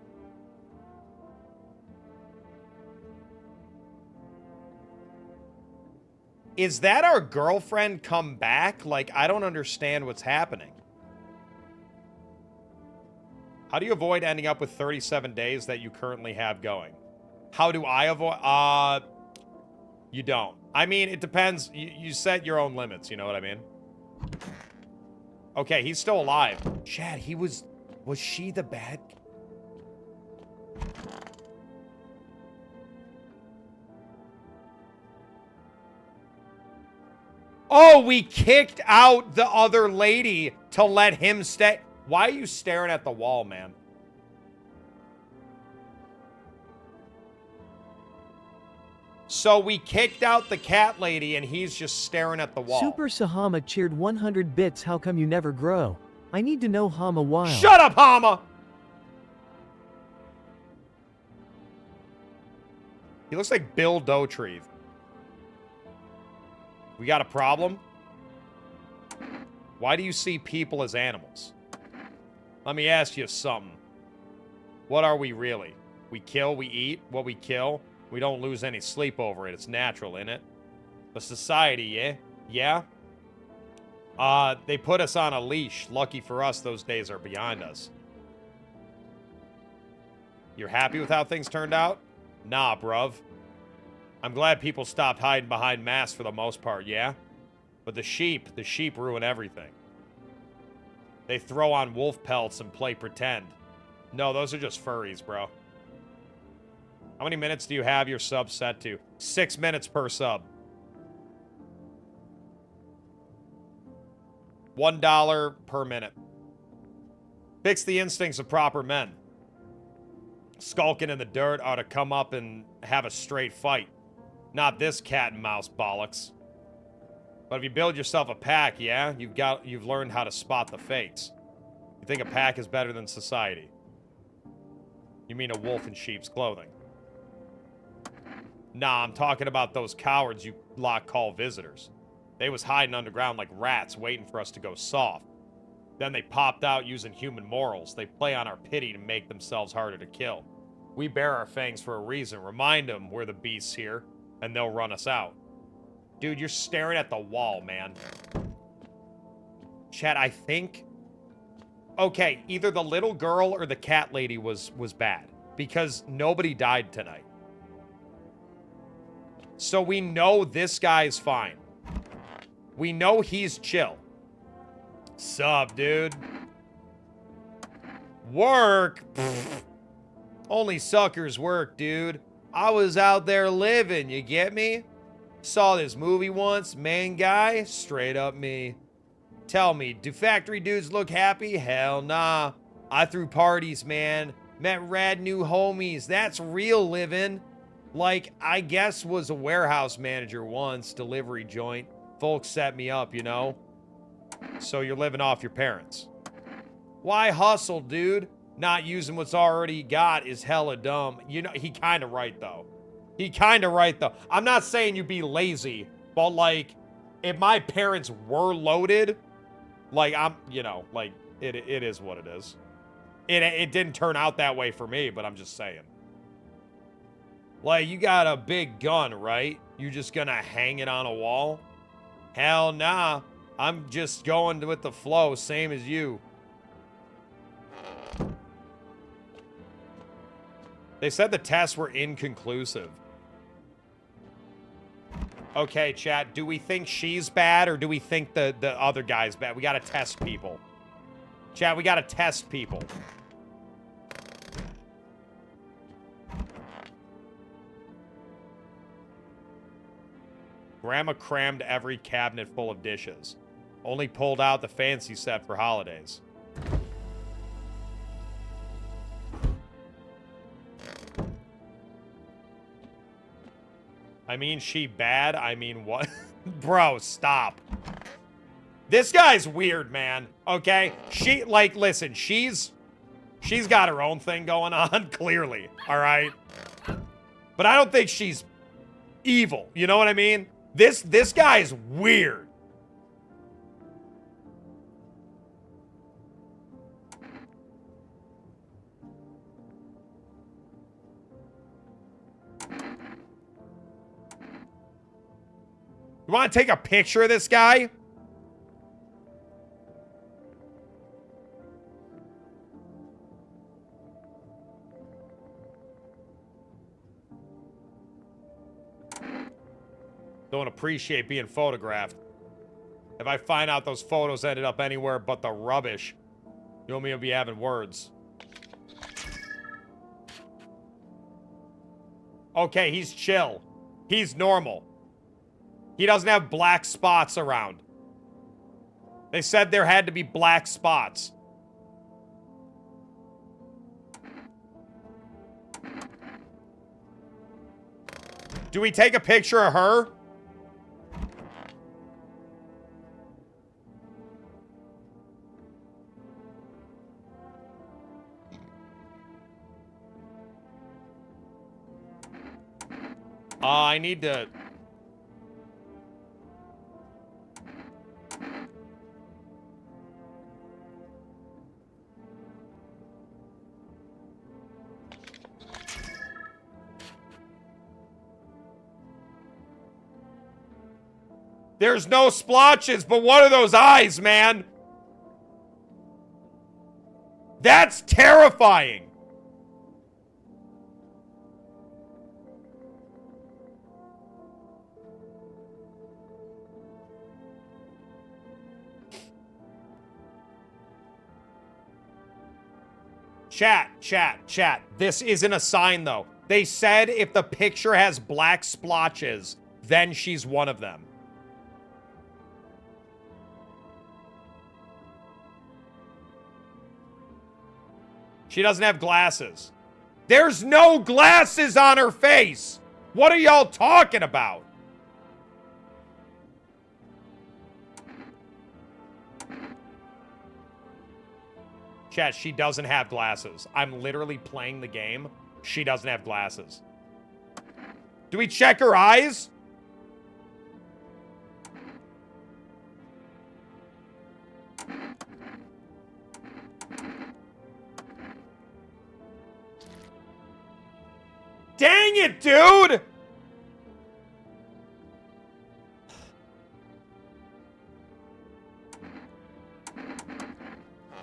Is that our girlfriend come back? Like, I don't understand what's happening. How do you avoid ending up with 37 days that you currently have going? How do I avoid? You don't. I mean, it depends. You set your own limits, you know what I mean? Okay, he's still alive. Chad, was she the bad? Oh, we kicked out the other lady to let him stay. Why are you staring at the wall, man? So we kicked out the cat lady and he's just staring at the wall. Super Sahama cheered 100 bits. How come you never grow? I need to know Hama why. Shut up, Hama! He looks like Bill Dotrieve. We got a problem? Why do you see people as animals? Let me ask you something. What are we really? We kill, we eat what we kill. We don't lose any sleep over it. It's natural, isn't it? The society, yeah? Yeah? They put us on a leash. Lucky for us, those days are behind us. You're happy with how things turned out? Nah, bruv. I'm glad people stopped hiding behind masks for the most part, yeah? But the sheep ruin everything. They throw on wolf pelts and play pretend. No, those are just furries, bro. How many minutes do you have your sub set to? 6 minutes per sub. $1 per minute. Fix the instincts of proper men. Skulking in the dirt ought to come up and have a straight fight. Not this cat and mouse bollocks. But if you build yourself a pack, yeah, you've learned how to spot the fakes. You think a pack is better than society? You mean a wolf in sheep's clothing? Nah, I'm talking about those cowards you lot call visitors. They was hiding underground like rats waiting for us to go soft. Then they popped out using human morals. They play on our pity to make themselves harder to kill. We bear our fangs for a reason. Remind them we're the beasts here, and they'll run us out. Dude, you're staring at the wall, man. Chat, I think... Okay, either the little girl or the cat lady was bad. Because nobody died tonight. So we know this guy's fine. We know he's chill. Sup, dude? Work? Pfft. Only suckers work, dude. I was out there living, you get me? Saw this movie once, main guy, straight up me. Tell me, do factory dudes look happy? Hell nah. I threw parties, man. Met rad new homies. That's real living. Like, I guess was a warehouse manager once, delivery joint. Folks set me up, you know? So you're living off your parents. Why hustle, dude? Not using what's already got is hella dumb. You know, he kind of right, though. He kind of right, though. I'm not saying you be lazy, but, like, if my parents were loaded, like, you know, like, it is what it is. It didn't turn out that way for me, but I'm just saying. Like, you got a big gun, right? You just gonna hang it on a wall? Hell nah. I'm just going with the flow, same as you. They said the tests were inconclusive. Okay, chat, do we think she's bad or do we think the other guy's bad? We gotta test people. Chat, we gotta test people. Grandma crammed every cabinet full of dishes. Only pulled out the fancy set for holidays. I mean, she bad? I mean, what? Bro, stop. This guy's weird, man. Okay? Listen, she's got her own thing going on, clearly. All right? But I don't think she's evil. You know what I mean? This guy's weird. You want to take a picture of this guy? Don't appreciate being photographed. If I find out those photos ended up anywhere but the rubbish, you and me will be having words. Okay, he's chill. He's normal. He doesn't have black spots around. They said there had to be black spots. Do we take a picture of her? I need to... There's no splotches, but what are those eyes, man? That's terrifying. Chat. This isn't a sign, though. They said if the picture has black splotches, then she's one of them. She doesn't have glasses. There's no glasses on her face! What are y'all talking about? Chat, she doesn't have glasses. I'm literally playing the game. She doesn't have glasses. Do we check her eyes? Dang it, dude!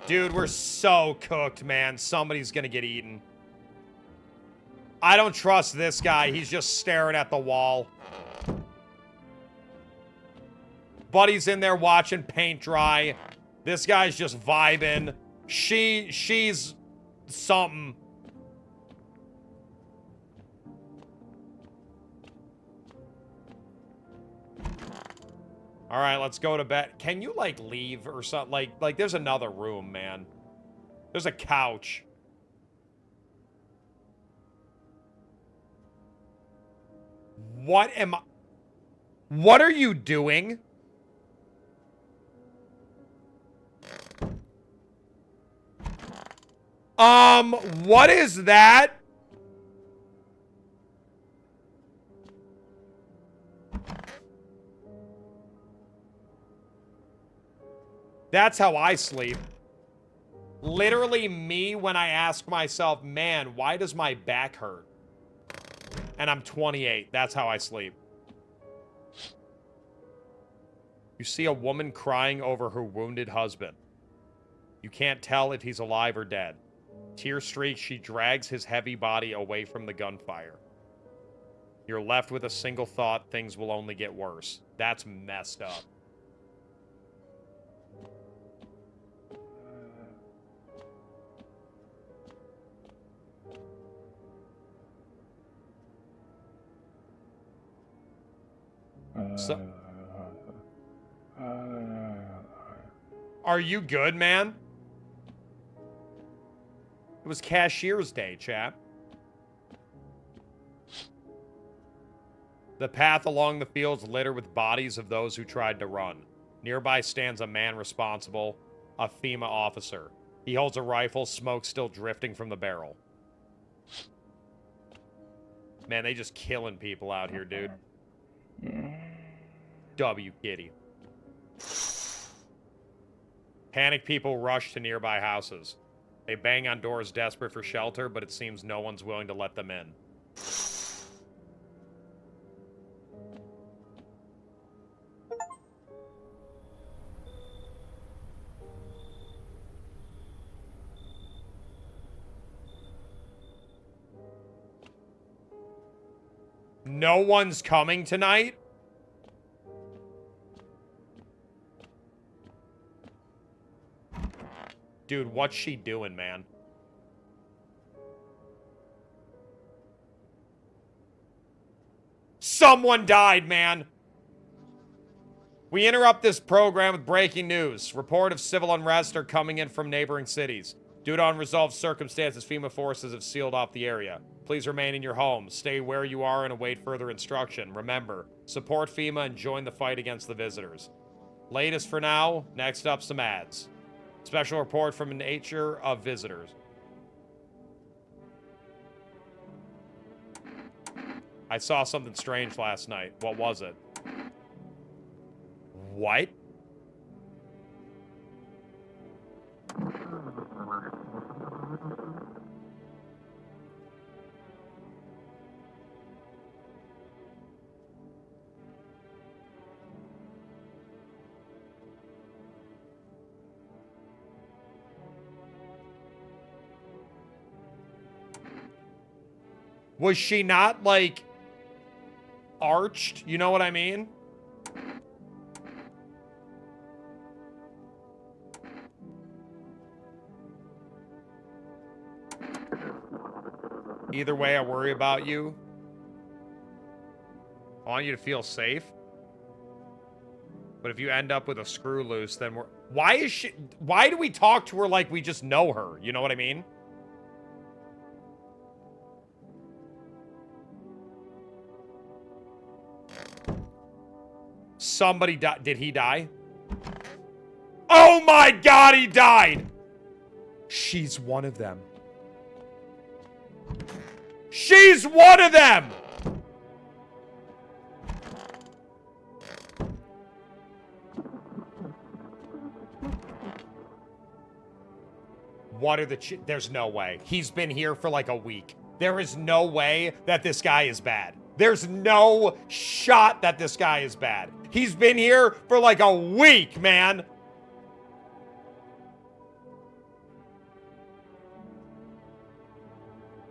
Dude, we're so cooked, man. Somebody's gonna get eaten. I don't trust this guy. He's just staring at the wall. Buddy's in there watching paint dry. This guy's just vibing. She's something. All right, let's go to bed. Can you, like, leave or something? Like, there's another room, man. There's a couch. What are you doing? What is that? That's how I sleep. Literally me when I ask myself, man, why does my back hurt? And I'm 28. That's how I sleep. You see a woman crying over her wounded husband. You can't tell if he's alive or dead. Tear streaks, she drags his heavy body away from the gunfire. You're left with a single thought, things will only get worse. That's messed up. So, are you good, man? It was cashier's day, chap. The path along the fields littered with bodies of those who tried to run. Nearby stands a man responsible, a FEMA officer. He holds a rifle, smoke still drifting from the barrel. Man, they just killing people out here, dude. W, kitty. Panicked people rush to nearby houses. They bang on doors desperate for shelter, but it seems no one's willing to let them in. No one's coming tonight? Dude, what's she doing, man? Someone died, man! We interrupt this program with breaking news. Report of civil unrest are coming in from neighboring cities. Due to unresolved circumstances, FEMA forces have sealed off the area. Please remain in your homes. Stay where you are and await further instruction. Remember, support FEMA and join the fight against the visitors. Latest for now. Next up, some ads. Special report from nature of visitors. I saw something strange last night. What was it? What? Was she not, like, arched? You know what I mean? Either way, I worry about you. I want you to feel safe. But if you end up with a screw loose, then we're... Why is she... Why do we talk to her like we just know her? You know what I mean? Somebody died. Did he die? Oh my god, he died! She's one of them. She's one of them! What are the there's no way. He's been here for like a week. There is no way that this guy is bad. There's no shot that this guy is bad. He's been here for like a week, man.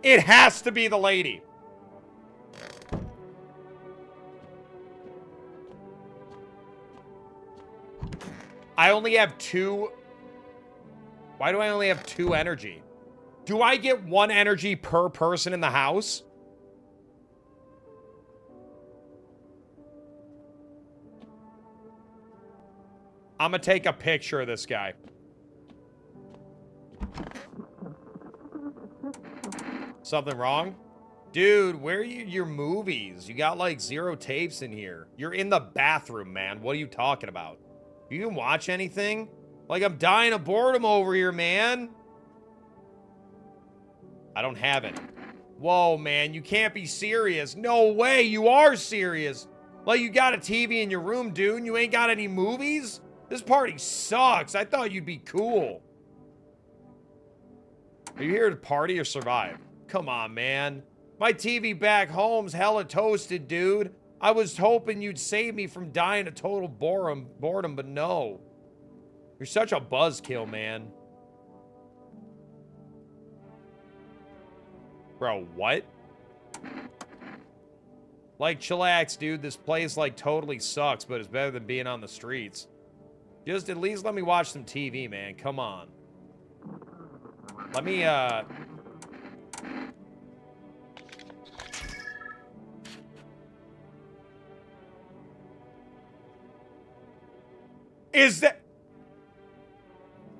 It has to be the lady. I only have 2. Why do I only have 2 energy? Do I get 1 energy per person in the house? I'm gonna take a picture of this guy. Something wrong? Dude, where are your movies? You got like 0 tapes in here. You're in the bathroom, man. What are you talking about? You can watch anything? Like, I'm dying of boredom over here, man. I don't have any. Whoa, man, you can't be serious. No way, you are serious. Like, you got a TV in your room, dude, and you ain't got any movies? This party sucks. I thought you'd be cool. Are you here to party or survive? Come on, man. My TV back home's hella toasted, dude. I was hoping you'd save me from dying of total boredom, but no. You're such a buzzkill, man. Bro, what? Like, chillax, dude. This place, like, totally sucks, but it's better than being on the streets. Just at least let me watch some TV, man. Come on. Let me,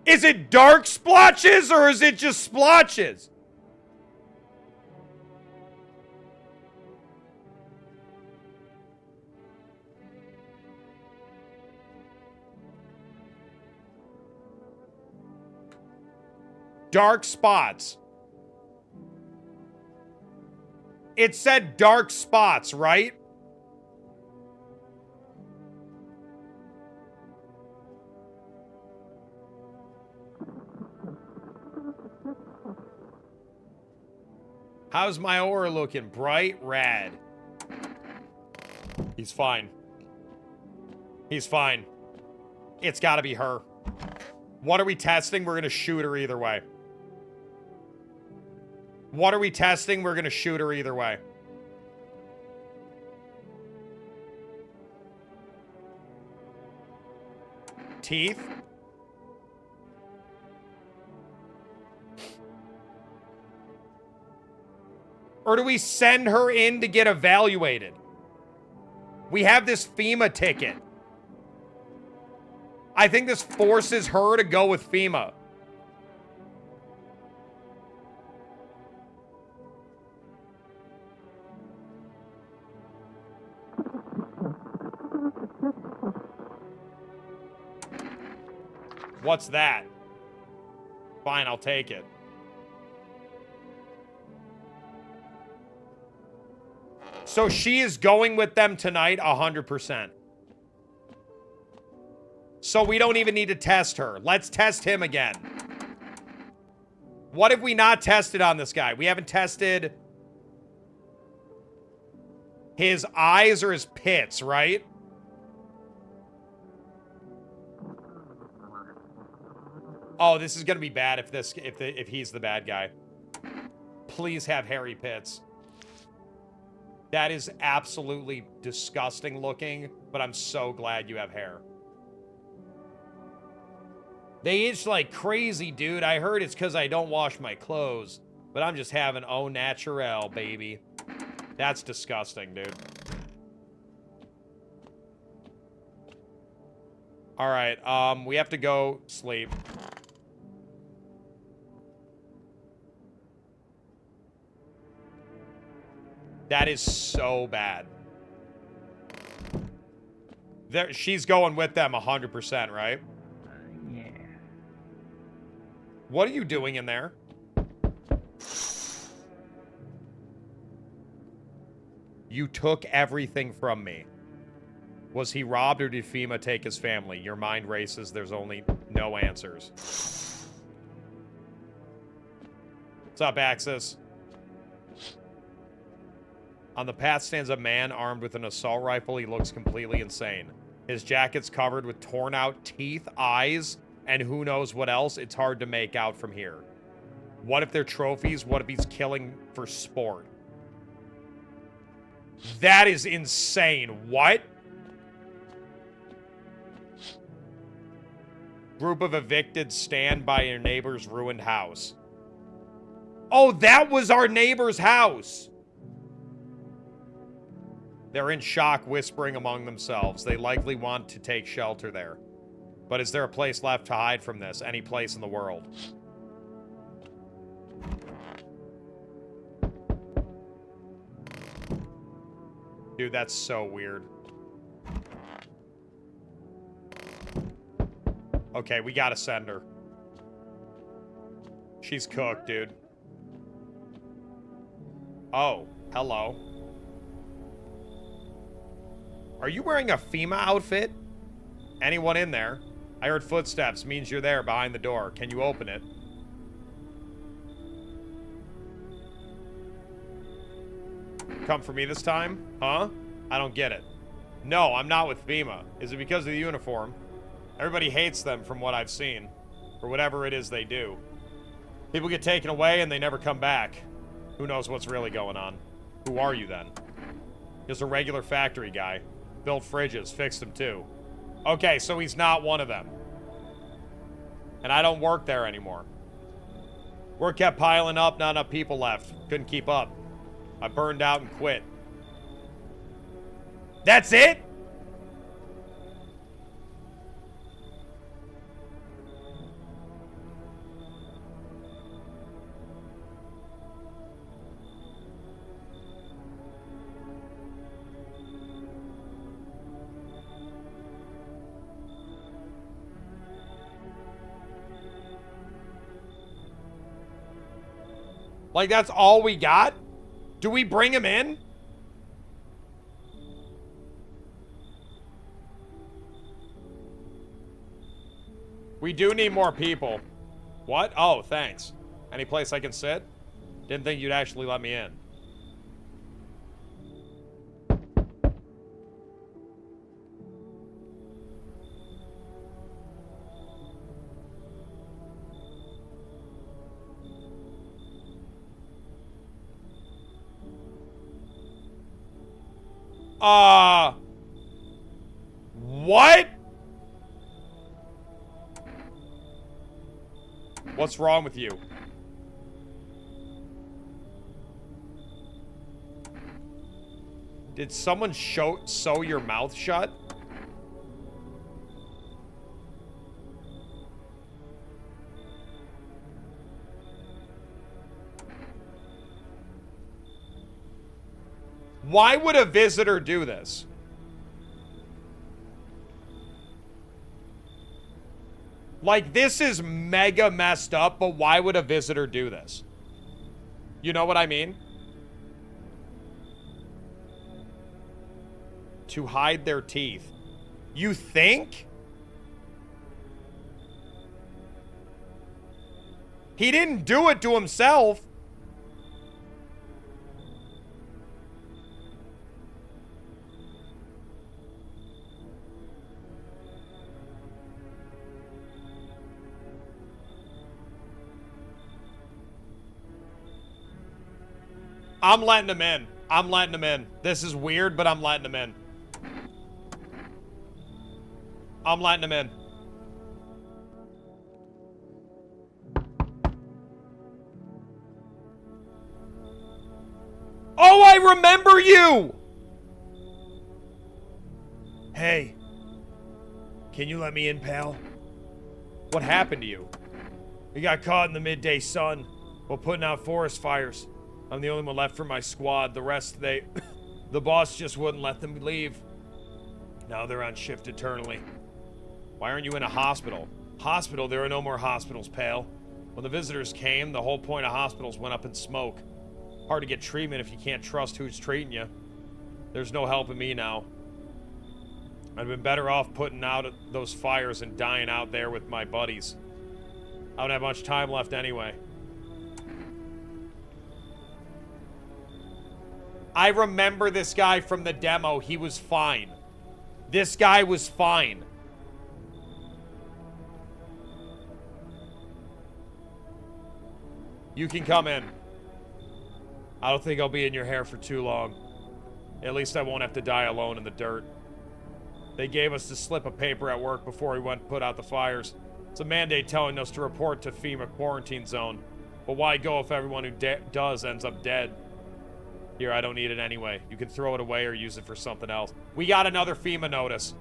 Is it dark splotches or is it just splotches? dark spots. It said dark spots, right? How's my aura looking? Bright red. He's fine. He's fine. It's gotta be her. What are we testing? We're gonna shoot her either way. What are we testing? We're gonna shoot her either way. Teeth? Or do we send her in to get evaluated? We have this FEMA ticket. I think this forces her to go with FEMA. What's that? Fine, I'll take it. So she is going with them tonight 100%. So we don't even need to test her. Let's test him again. What have we not tested on this guy? We haven't tested his eyes or his pits, right? Oh, this is gonna be bad if he's the bad guy. Please have hairy pits. That is absolutely disgusting looking, but I'm so glad you have hair. They itch like crazy, dude. I heard it's because I don't wash my clothes, but I'm just having au naturel, baby. That's disgusting, dude. All right, we have to go sleep. That is so bad. She's going with them 100%, right? Yeah. What are you doing in there? You took everything from me. Was he robbed or did FEMA take his family? Your mind races. There's only no answers. What's up, Axis? On the path stands a man armed with an assault rifle. He looks completely insane. His jacket's covered with torn out teeth, eyes, and who knows what else. It's hard to make out from here. What if they're trophies? What if he's killing for sport? That is insane. What? Group of evicted stand by your neighbor's ruined house. Oh, that was our neighbor's house. They're in shock, whispering among themselves. They likely want to take shelter there. But is there a place left to hide from this? Any place in the world? Dude, that's so weird. Okay, we gotta send her. She's cooked, dude. Oh, hello. Are you wearing a FEMA outfit? Anyone in there? I heard footsteps. Means you're there behind the door. Can you open it? Come for me this time? Huh? I don't get it. No, I'm not with FEMA. Is it because of the uniform? Everybody hates them from what I've seen. Or whatever it is they do. People get taken away and they never come back. Who knows what's really going on? Who are you then? Just a regular factory guy. Built fridges, fixed them too. Okay, so he's not one of them. And I don't work there anymore. Work kept piling up, not enough people left. Couldn't keep up. I burned out and quit. That's it? Like, that's all we got? Do we bring him in? We do need more people. What? Oh, thanks. Any place I can sit? Didn't think you'd actually let me in. What? What's wrong with you? Did someone sew your mouth shut? Why would a visitor do this? Like, this is mega messed up, but why would a visitor do this? You know what I mean? To hide their teeth. You think? He didn't do it to himself. I'm letting him in. I'm letting him in. This is weird, but I'm letting him in. I'm letting him in. Oh, I remember you! Hey. Can you let me in, pal? What happened to you? We got caught in the midday sun while putting out forest fires. I'm the only one left from my squad. The rest, the boss just wouldn't let them leave. Now they're on shift eternally. Why aren't you in a hospital? Hospital? There are no more hospitals, pal. When the visitors came, the whole point of hospitals went up in smoke. Hard to get treatment if you can't trust who's treating you. There's no helping me now. I'd been better off putting out those fires and dying out there with my buddies. I don't have much time left anyway. I remember this guy from the demo. He was fine. This guy was fine. You can come in. I don't think I'll be in your hair for too long. At least I won't have to die alone in the dirt. They gave us the slip of paper at work before we went and put out the fires. It's a mandate telling us to report to FEMA quarantine zone. But why go if everyone who does ends up dead? Here, I don't need it anyway. You can throw it away or use it for something else. We got another FEMA notice.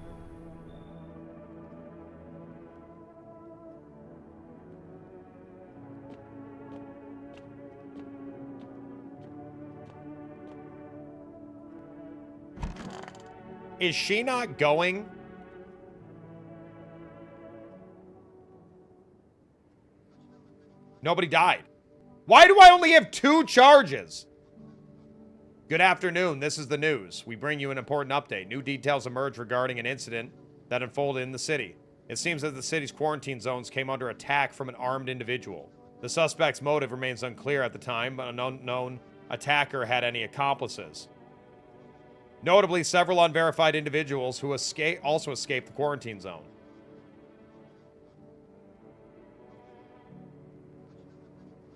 Is she not going? Nobody died. Why do I only have 2 charges? Good afternoon, this is the news. We bring you an important update. New details emerge regarding an incident that unfolded in the city. It seems that the city's quarantine zones came under attack from an armed individual. The suspect's motive remains unclear at the time, but an unknown attacker had any accomplices. Notably, several unverified individuals who also escaped the quarantine zone.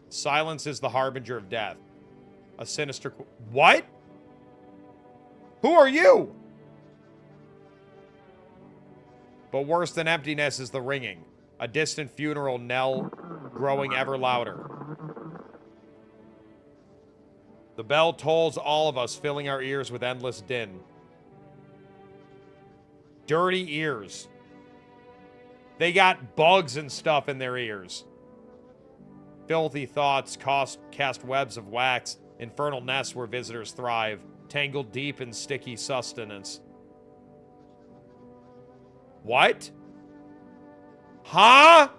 Silence is the harbinger of death. A sinister... What? Who are you? But worse than emptiness is the ringing. A distant funeral knell growing ever louder. The bell tolls all of us, filling our ears with endless din. Dirty ears. They got bugs and stuff in their ears. Filthy thoughts cast webs of wax, infernal nests where visitors thrive, tangled deep in sticky sustenance. What? Huh?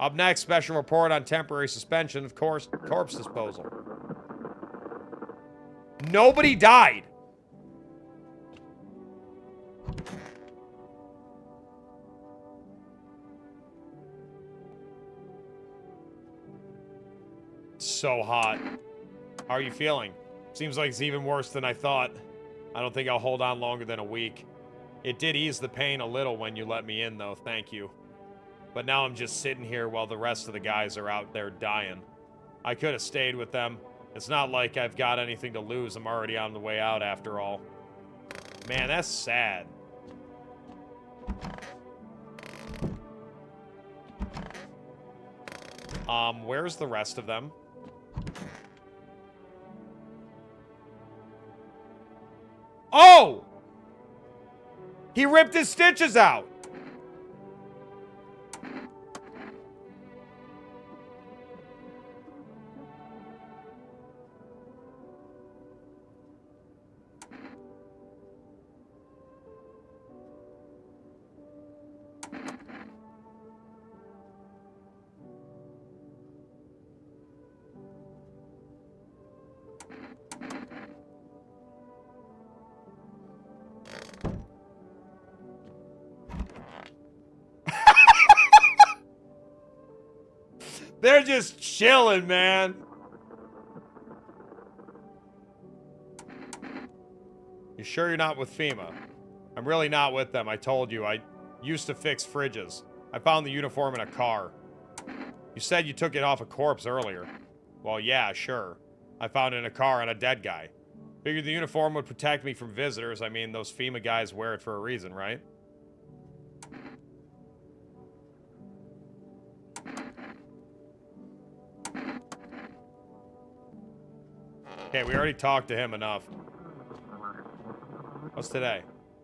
Up next, special report on temporary suspension of corpse disposal. Nobody died. So hot. How are you feeling? Seems like it's even worse than I thought. I don't think I'll hold on longer than a week. It did ease the pain a little when you let me in, though. Thank you. But now I'm just sitting here while the rest of the guys are out there dying. I could have stayed with them. It's not like I've got anything to lose. I'm already on the way out after all. Man, that's sad. Where's the rest of them? Oh! He ripped his stitches out! They're just chilling, man. You sure you're not with FEMA? I'm really not with them. I told you. I used to fix fridges. I found the uniform in a car. You said you took it off a corpse earlier. Well, yeah, sure. I found it in a car on a dead guy. Figured the uniform would protect me from visitors. I mean, those FEMA guys wear it for a reason, right? Okay, we already talked to him enough. What's today?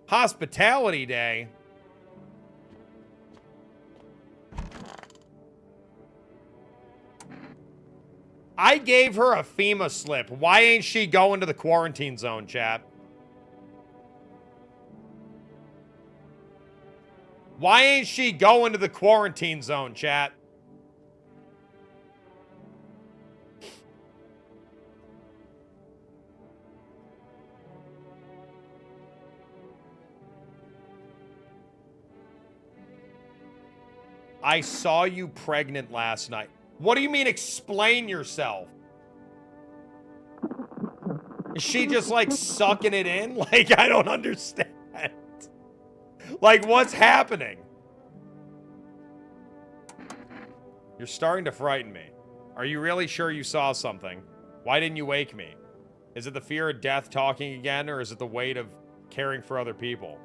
Hospitality Day. I gave her a FEMA slip. Why ain't she going to the quarantine zone, chap? Why ain't she going to the quarantine zone, chat? I saw you pregnant last night. What do you mean, explain yourself? Is she just, like, sucking it in? Like, I don't understand. Like, what's happening? You're starting to frighten me. Are you really sure you saw something? Why didn't you wake me? Is it the fear of death talking again, or is it the weight of caring for other people?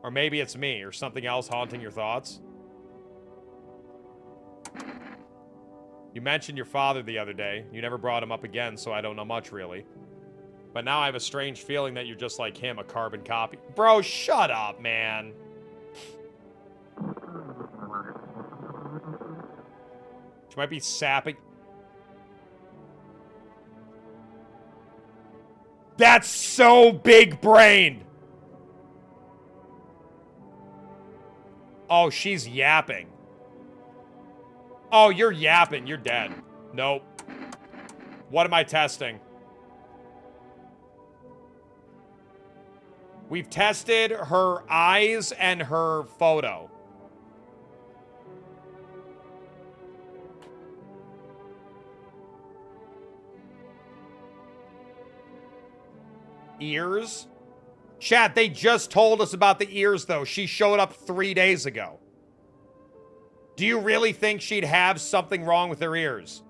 Or maybe it's me, or something else haunting your thoughts? You mentioned your father the other day. You never brought him up again, so I don't know much, really. But now I have a strange feeling that you're just like him, a carbon copy. Bro, shut up, man. She might be sapping. That's so big-brained. Oh, she's yapping. Oh, you're yapping. You're dead. Nope. What am I testing? We've tested her eyes and her photo. Ears? Chat, they just told us about the ears, though. She showed up 3 days ago. Do you really think she'd have something wrong with her ears?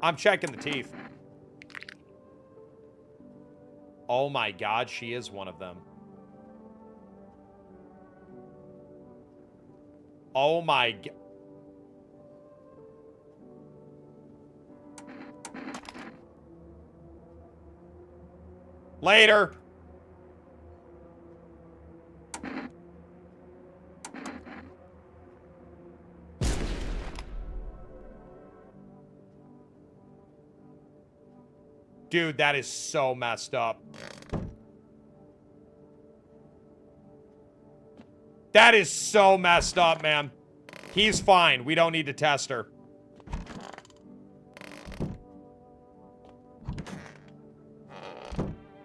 I'm checking the teeth. Oh my god, she is one of them. Oh my god. Later. Dude, that is so messed up. That is so messed up, man. He's fine. We don't need to test her.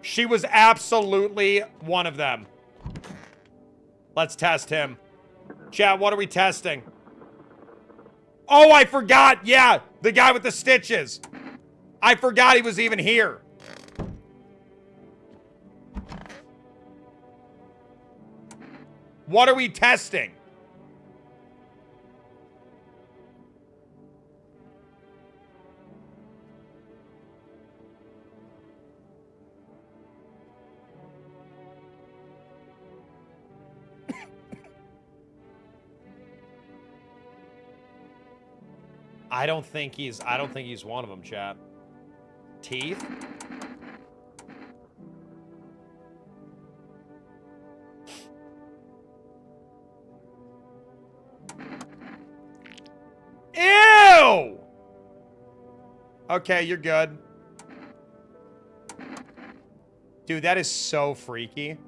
She was absolutely one of them. Let's test him. Chat, what are we testing? Oh, I forgot. Yeah, the guy with the stitches. I forgot he was even here. What are we testing? I don't think he's one of them, chat. Teeth? Ew! Okay, you're good. Dude, that is so freaky.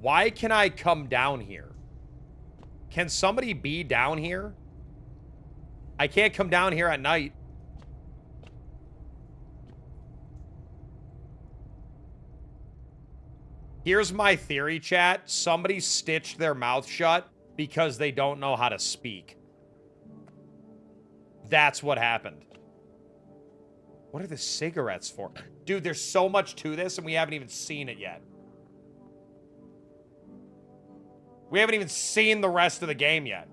Why can I come down here? Can somebody be down here? I can't come down here at night. Here's my theory, chat. Somebody stitched their mouth shut because they don't know how to speak. That's what happened. What are the cigarettes for? Dude, there's so much to this and we haven't even seen it yet. We haven't even seen the rest of the game yet.